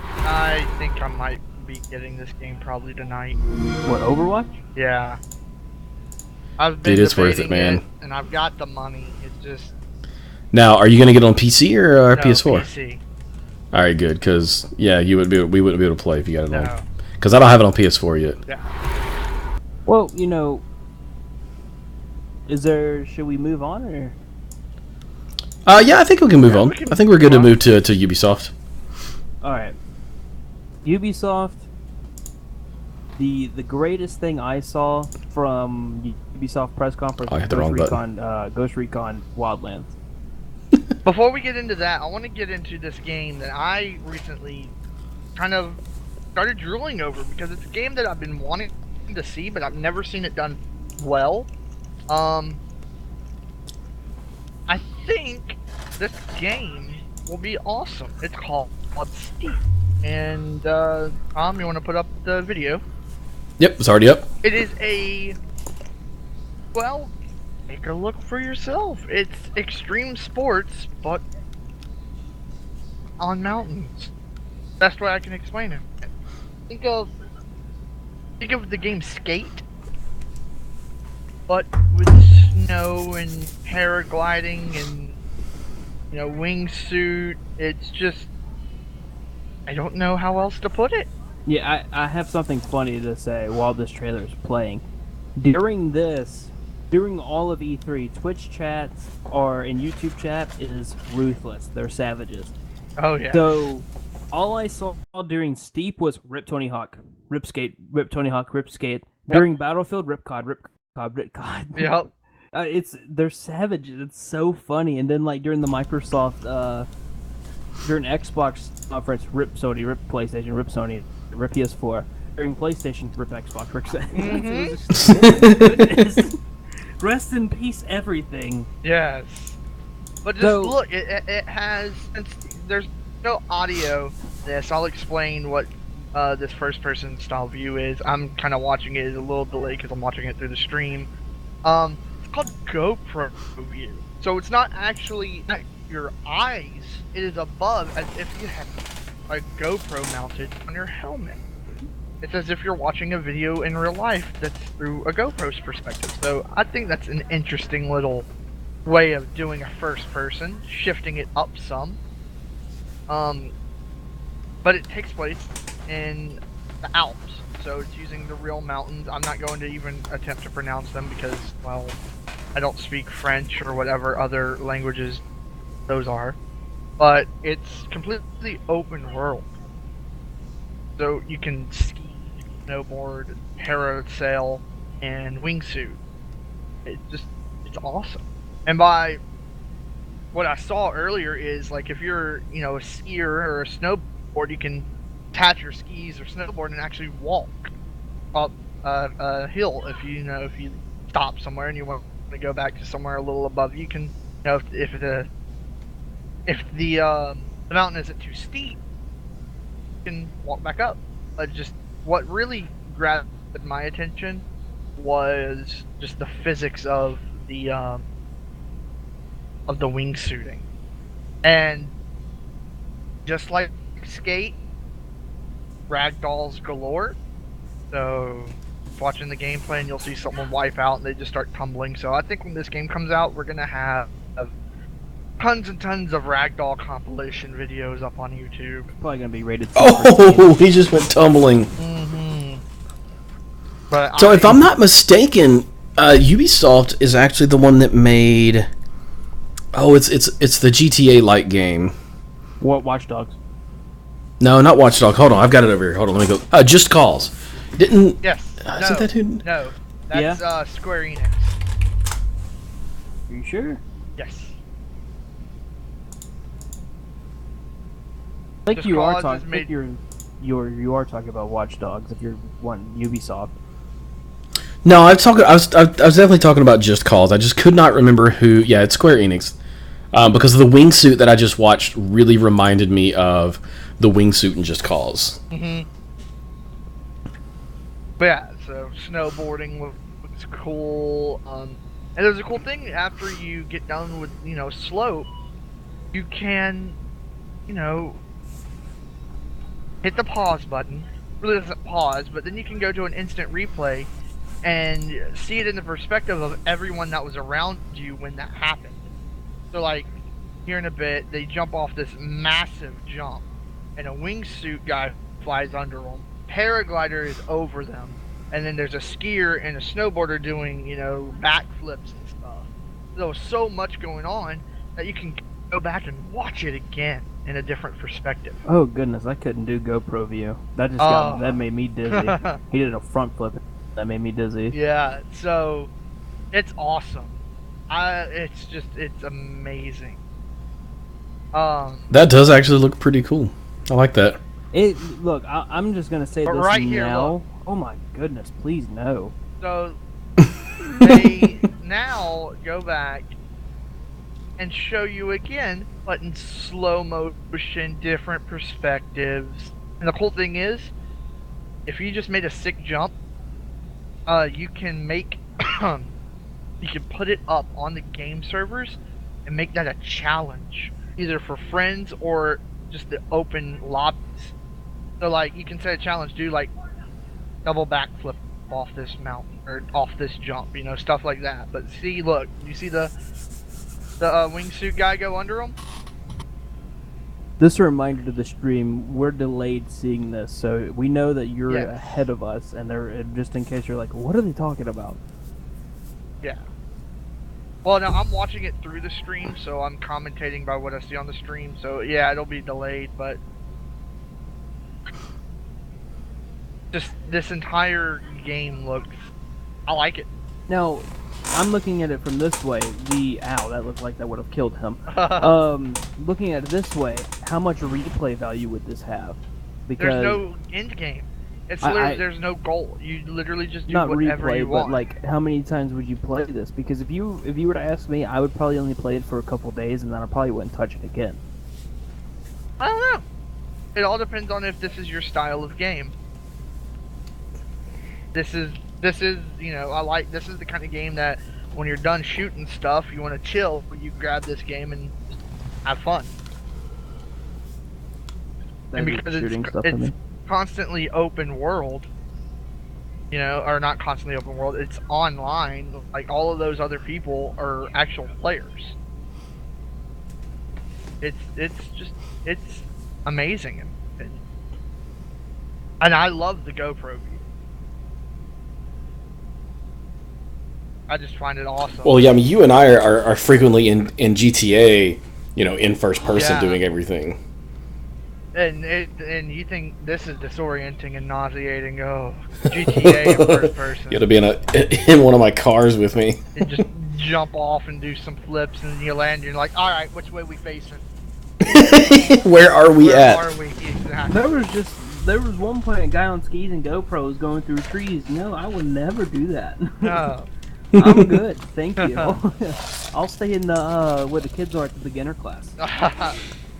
I think I might be getting this game probably tonight. What, Overwatch? Yeah. I've been Dude, it's worth it, debating man. and I've got the money. It's just Now, are you going to get it on PC or no, PS4? PC. All right, good, because we wouldn't be able to play if you got it No. on. Because I don't have it on PS4 yet. Yeah. Well, should we move on or? Yeah, I think we can move on. we can I think we're good to move move to Ubisoft. All right. Ubisoft. The greatest thing I saw from Ubisoft press conference Oh, I was hit the wrong button. Ghost Recon Wildlands. Before we get into that, I want to get into this game that I recently kind of started drooling over because it's a game that I've been wanting to see, but I've never seen it done well. I think this game will be awesome. It's called Steep. And, Tom, you want to put up the video? Yep, it's already up. It is well, take a look for yourself. It's extreme sports, but on mountains. Best way I can explain it. Think of the game Skate, but with snow and paragliding and wingsuit. It's just I don't know how else to put it. Yeah, I have something funny to say while this trailer is playing. During all of E3, Twitch chats and YouTube chat is ruthless. They're savages. Oh yeah. So, all I saw during Steep was Rip Tony Hawk, Rip Skate, Rip Tony Hawk, Rip Skate. Yep. During Battlefield, Rip COD, Rip COD, Rip COD. Yep. They're savages. It's so funny. And then during the Microsoft, during Xbox conference, Rip Sony, Rip PlayStation, Rip Sony, Rip PS4. During PlayStation, Rip Xbox, Rip Goodness. Rest in peace, everything. Yes. But just look, it has, since there's no audio this, I'll explain what this first person style view is. I'm kind of watching it as a little delay because I'm watching it through the stream. It's called GoPro view. So it's not actually at your eyes, it is above as if you had a GoPro mounted on your helmet. It's as if you're watching a video in real life that's through a GoPro's perspective. So I think that's an interesting little way of doing a first person, shifting it up some. But it takes place in the Alps, so it's using the real mountains. I'm not going to even attempt to pronounce them because, well, I don't speak French or whatever other languages those are. But it's completely open world. So you can ski, snowboard, parasail, and wingsuit. It's awesome. And by what I saw earlier is, like, if you're, a skier or a snowboard, you can attach your skis or snowboard and actually walk up a hill. If you stop somewhere and you want to go back to somewhere a little above, you can, if the mountain isn't too steep, you can walk back up. But just what really grabbed my attention was just the physics of the of the wingsuiting. And just like Skate, ragdolls galore. So watching the gameplay and you'll see someone wipe out and they just start tumbling. So I think when this game comes out, we're gonna have tons and tons of ragdoll compilation videos up on YouTube. Probably gonna be rated. Oh, he just went tumbling. But So if I'm not mistaken, Ubisoft is actually the one that made. Oh, it's the GTA-like game. What Watch Dogs? No, not Watch Dogs. Hold on, I've got it over here. Hold on, let me go. Just Cause. Didn't? yes, Is that who? no, that's Square Enix. Are you sure? Yes. I think Just you are Cause talking. is I think you are talking about Watch Dogs if you're one Ubisoft. No, I was definitely talking about Just Cause. I just could not remember who. Yeah, it's Square Enix. Because the wingsuit that I just watched really reminded me of the wingsuit in Just Cause. But yeah, so snowboarding looks cool. And there's a cool thing after you get done with, slope, you can, hit the pause button. Really doesn't pause, but then you can go to an instant replay and see it in the perspective of everyone that was around you when that happened. So like, here in a bit, they jump off this massive jump, and a wingsuit guy flies under them. Paraglider is over them, and then there's a skier and a snowboarder doing, backflips and stuff. There was so much going on that you can go back and watch it again in a different perspective. Oh goodness, I couldn't do GoPro view. That made me dizzy. He did a front flip. That made me dizzy. Yeah, so it's awesome. It's amazing. That does actually look pretty cool. I like that. Look, I'm just gonna say But this right here, now. look. Oh my goodness, please no. So they now go back and show you again, but in slow motion, different perspectives. And the cool thing is, if you just made a sick jump, you can make you can put it up on the game servers and make that a challenge, either for friends or just the open lobbies. So like, you can set a challenge, do like double backflip off this mountain or off this jump, stuff like that. But see, look, you see the wingsuit guy go under him? This is a reminder to the stream, we're delayed seeing this, so we know that you're Yes. ahead of us, and just in case you're like, what are they talking about? Yeah. Well, now I'm watching it through the stream, so I'm commentating by what I see on the stream. So yeah, it'll be delayed, but just this entire game looks. I like it. Now, I'm looking at it from this way. Ow, that looked like that would have killed him. Looking at it this way, how much replay value would this have? Because There's no end game. It's literally, there's no goal. You literally just do not whatever replay, you but want. like, how many times would you play this? Because if you were to ask me, I would probably only play it for a couple days, and then I probably wouldn't touch it again. I don't know. It all depends on if this is your style of game. This is this is the kind of game that when you're done shooting stuff, you want to chill, you grab this game and just have fun. And because it's constantly open world, or not constantly open world, it's online, like all of those other people are actual players. It's amazing. And I love the GoPro view. I just find it awesome. Well, yeah, I mean, you and I are frequently in GTA, in first person doing everything. And you think this is disorienting and nauseating? Oh, GTA in first person. You got to be in one of my cars with me. And just jump off and do some flips, and you land. And you're like, all right, which way we facing? Where are we Where at? are we exactly? There was one point a guy on skis and GoPros going through trees. No, I would never do that. No. I'm good, thank you. I'll stay in the where the kids are at the beginner class.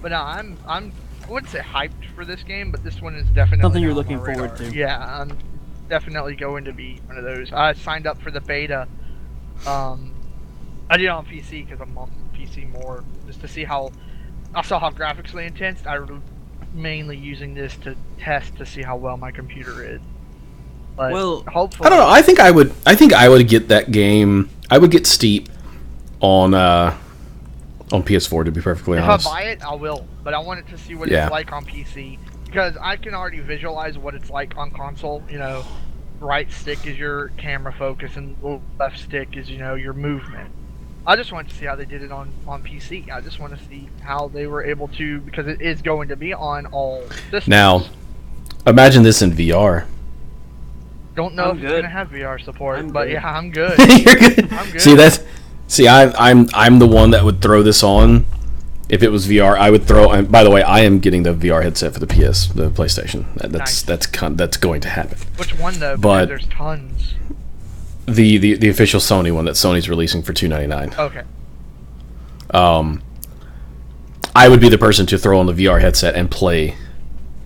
But no, I wouldn't say hyped for this game, but this one is definitely Something you're on looking my forward radar. to. Yeah, I'm definitely going to be one of those. I signed up for the beta. I did it on PC because I'm on PC PC more, just to see how graphically intense. I'm mainly using this to test to see how well my computer is. But Well, hopefully, I don't know. I think I would get that game. I would get Steep on PS4, to be perfectly if honest. I buy it, I will. But I wanted to see what Yeah. it's like on PC, because I can already visualize what it's like on console. Right stick is your camera focus, and left stick is your movement. I just wanted to see how they did it on PC. I just want to see how they were able to, because it is going to be on all systems. Now, imagine this in VR. Don't know I'm if it's good. gonna have VR support, I'm but good. yeah, I'm good. You're good. I'm good. See, I'm the one that would throw this on. If it was VR, I would throw. And by the way, I am getting the VR headset for the PlayStation. Nice. That's going to happen. Which one though? But- Because there's tons. The official Sony one that Sony's releasing for $299. Okay. I would be the person to throw on the VR headset and play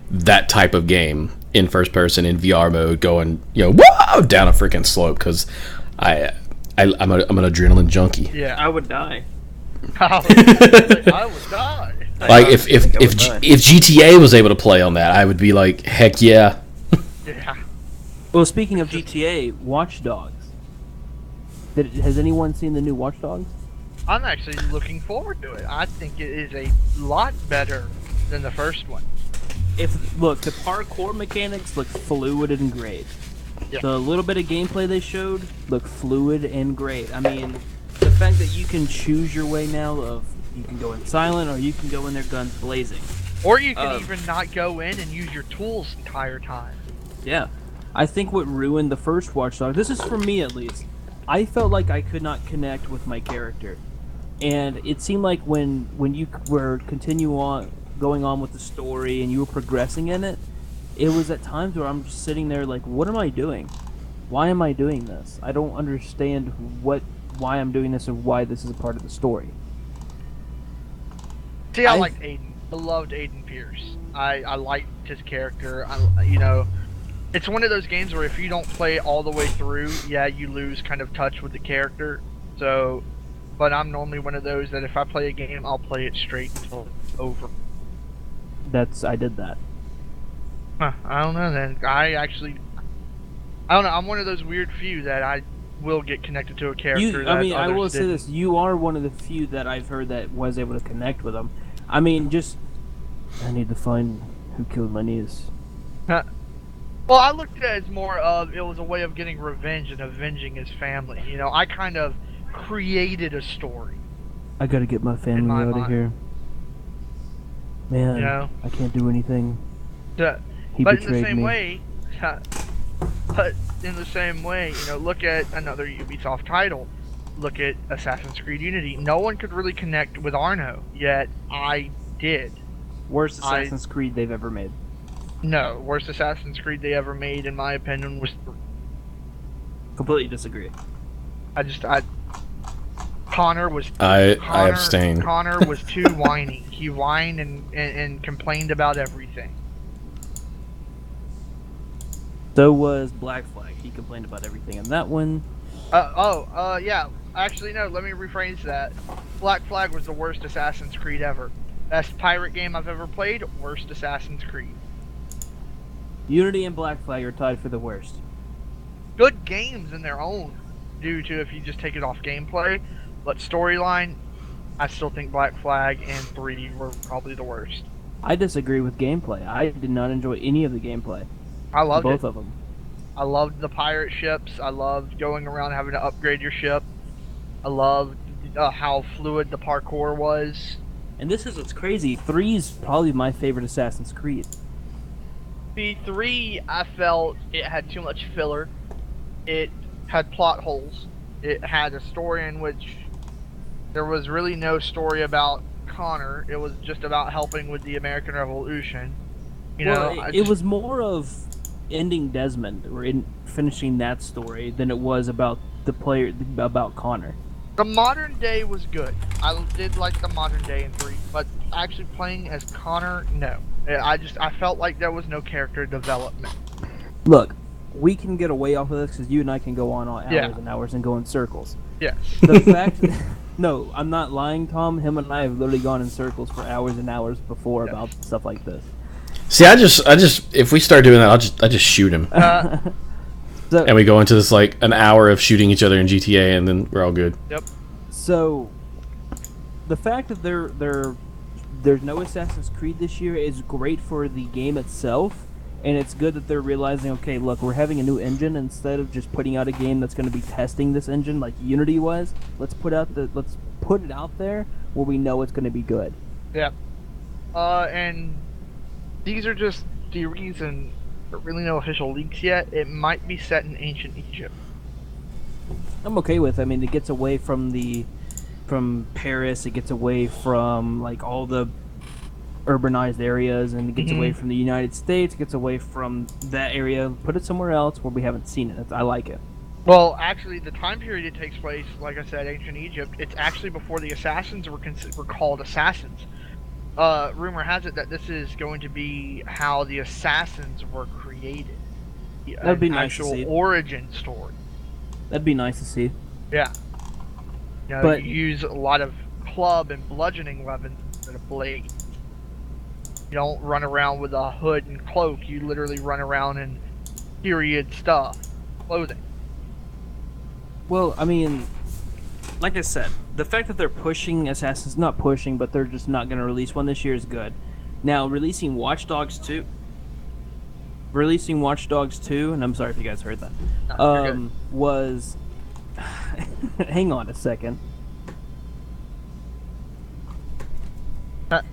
that type of game in first person in VR mode, going whoa down a freaking slope, because I'm an adrenaline junkie. Yeah. I would die. I would die. Like if GTA was able to play on that, I would be like, heck yeah. Yeah. Well, speaking of GTA, Watch Dogs. Has anyone seen the new Watch Dogs? I'm actually looking forward to it. I think it is a lot better than the first one. Look, the parkour mechanics look fluid and great. Yeah. The little bit of gameplay they showed looked fluid and great. I mean, the fact that you can choose your way now of you can go in silent or you can go in there guns blazing. Or you can even not go in and use your tools the entire time. Yeah. I think what ruined the first Watch Dogs, this is for me at least, I felt like I could not connect with my character. And it seemed like when you were going on with the story and you were progressing in it, it was at times where I'm just sitting there like, what am I doing? Why am I doing this? I don't understand why I'm doing this and why this is a part of the story. See, I liked Aiden. I loved Aiden Pierce. I liked his character. It's one of those games where if you don't play all the way through, yeah, you lose kind of touch with the character. So, but I'm normally one of those that if I play a game, I'll play it straight until it's over. I did that. Huh, I don't know then. I don't know. I'm one of those weird few that I will get connected to a character. I will say this: you are one of the few that I've heard that was able to connect with them. I mean, I need to find who killed my niece. Well, I looked at it as more of it was a way of getting revenge and avenging his family. I kind of created a story. I gotta get my family out of here. Man, I can't do anything. He but in betrayed the same me. way, look at another Ubisoft title. Look at Assassin's Creed Unity. No one could really connect with Arno, yet I did. Worst Assassin's Creed they've ever made. No, worst Assassin's Creed they ever made, in my opinion, was 3. Completely disagree. Connor was. I abstain. Connor was too whiny. He whined and complained about everything. So was Black Flag. He complained about everything in that one. Yeah. Actually, no. Let me rephrase that. Black Flag was the worst Assassin's Creed ever. Best pirate game I've ever played. Worst Assassin's Creed. Unity and Black Flag are tied for the worst. Good games in their own, due to if you just take it off gameplay, but storyline, I still think Black Flag and 3 were probably the worst. I disagree with gameplay. I did not enjoy any of the gameplay. I loved both of them. I loved the pirate ships. I loved going around having to upgrade your ship. I loved how fluid the parkour was. And this is what's crazy. 3 is probably my favorite Assassin's Creed. B3, I felt it had too much filler. It had plot holes. It had a story in which there was really no story about Connor. It was just about helping with the American Revolution. It was more of ending Desmond or finishing that story than it was about about Connor. The modern day was good. I did like the modern day in 3, but actually playing as Connor, no. I felt like there was no character development. Look, we can get away off of this because you and I can go on all hours and hours and go in circles. Yes. The fact No, I'm not lying, Tom. Him and I have literally gone in circles for hours and hours before Yeah. about stuff like this. See, I just if we start doing that, I just shoot him, So, and we go into this like an hour of shooting each other in GTA, and then we're all good. Yep. so the fact that there's no Assassin's Creed this year is great for the game itself, and it's good that they're realizing, okay, look, we're having a new engine instead of just putting out a game that's going to be testing this engine like Unity was. Let's put it out there where we know it's going to be good. Yep. And these are just theories and really no official leaks yet. It might be set in ancient Egypt. I'm okay with. I mean, it gets away from Paris. It gets away from like all the urbanized areas, and it gets away from the United States. It gets away from that area. Put it somewhere else where we haven't seen it. I like it. Well, actually, the time period it takes place, like I said, ancient Egypt. It's actually before the assassins were called assassins. Rumor has it that this is going to be how the assassins were created. That'd be An nice to actual see. origin story. That'd be nice to see. Yeah. You know, But- you use a lot of club and bludgeoning weapons instead of blades. You don't run around with a hood and cloak. You literally run around in period stuff, clothing. Well, I mean, like I said, the fact that they're pushing Assassin's, not pushing, but they're just not going to release one this year is good. Now, releasing Watch Dogs 2, and I'm sorry if you guys heard that, No, you're good. was... Hang on a second. But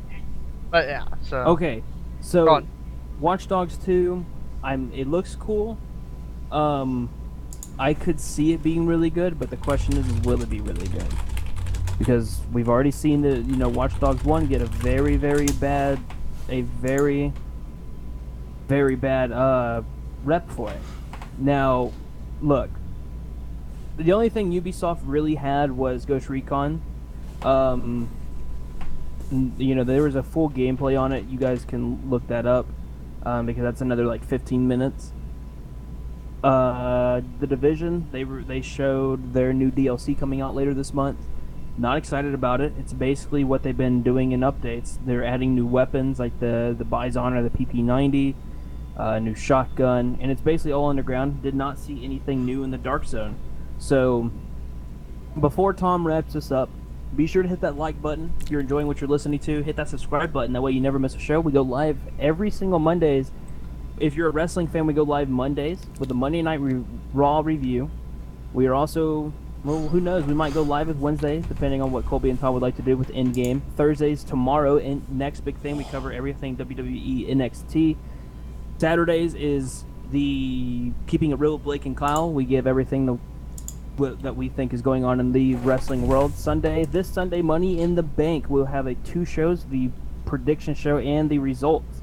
yeah, so Okay, Go so on. Watch Dogs 2, it looks cool. I could see it being really good, but the question is will it be really good? Because we've already seen Watch Dogs 1 get a very, very bad rep for it. Now, look, the only thing Ubisoft really had was Ghost Recon. There was a full gameplay on it. You guys can look that up, because that's another like 15 minutes. The Division, they showed their new DLC coming out later this month. Not excited about it. It's basically what they've been doing in updates. They're adding new weapons like the Bison or the PP90, new shotgun, and it's basically all underground. Did not see anything new in the Dark Zone. So, before Tom wraps this up, be sure to hit that like button if you're enjoying what you're listening to. Hit that subscribe button. That way you never miss a show. We go live every single Mondays. If you're a wrestling fan, we go live Mondays with the Monday Night Raw review. We are also, well, who knows, we might go live with Wednesdays, depending on what Colby and Todd would like to do with Endgame. Thursdays, tomorrow, next big thing, we cover everything WWE NXT. Saturdays is the Keeping It Real with Blake and Kyle. We give everything that we think is going on in the wrestling world. This Sunday, Money in the Bank. We'll have two shows, the prediction show and the results.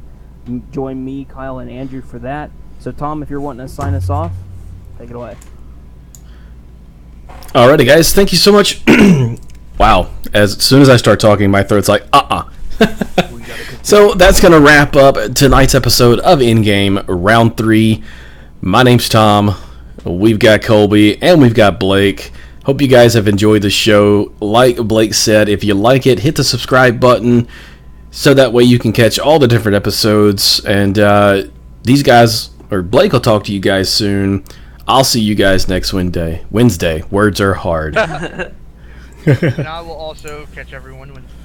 Join me, Kyle, and Andrew for that. So, Tom, if you're wanting to sign us off, take it away. Alrighty, guys, thank you so much. Wow, as soon as I start talking, my throat's like, So that's going to wrap up tonight's episode of Endgame Round 3. My name's Tom. We've got Colby, and we've got Blake. Hope you guys have enjoyed the show. Like Blake said, if you like it, hit the subscribe button, so that way you can catch all the different episodes. And these guys, or Blake will talk to you guys soon. I'll see you guys next Wednesday. Words are hard. and I will also catch everyone Wednesday.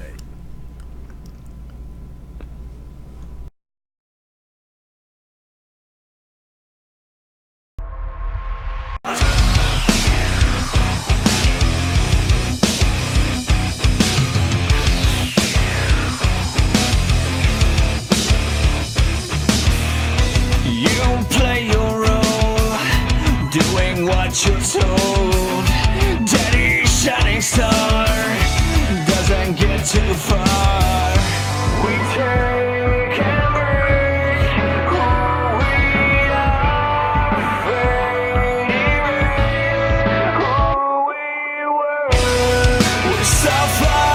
You play your role, doing what you're told. Daddy shining star doesn't get too far. We take and break who we are, fading who we were. We're so far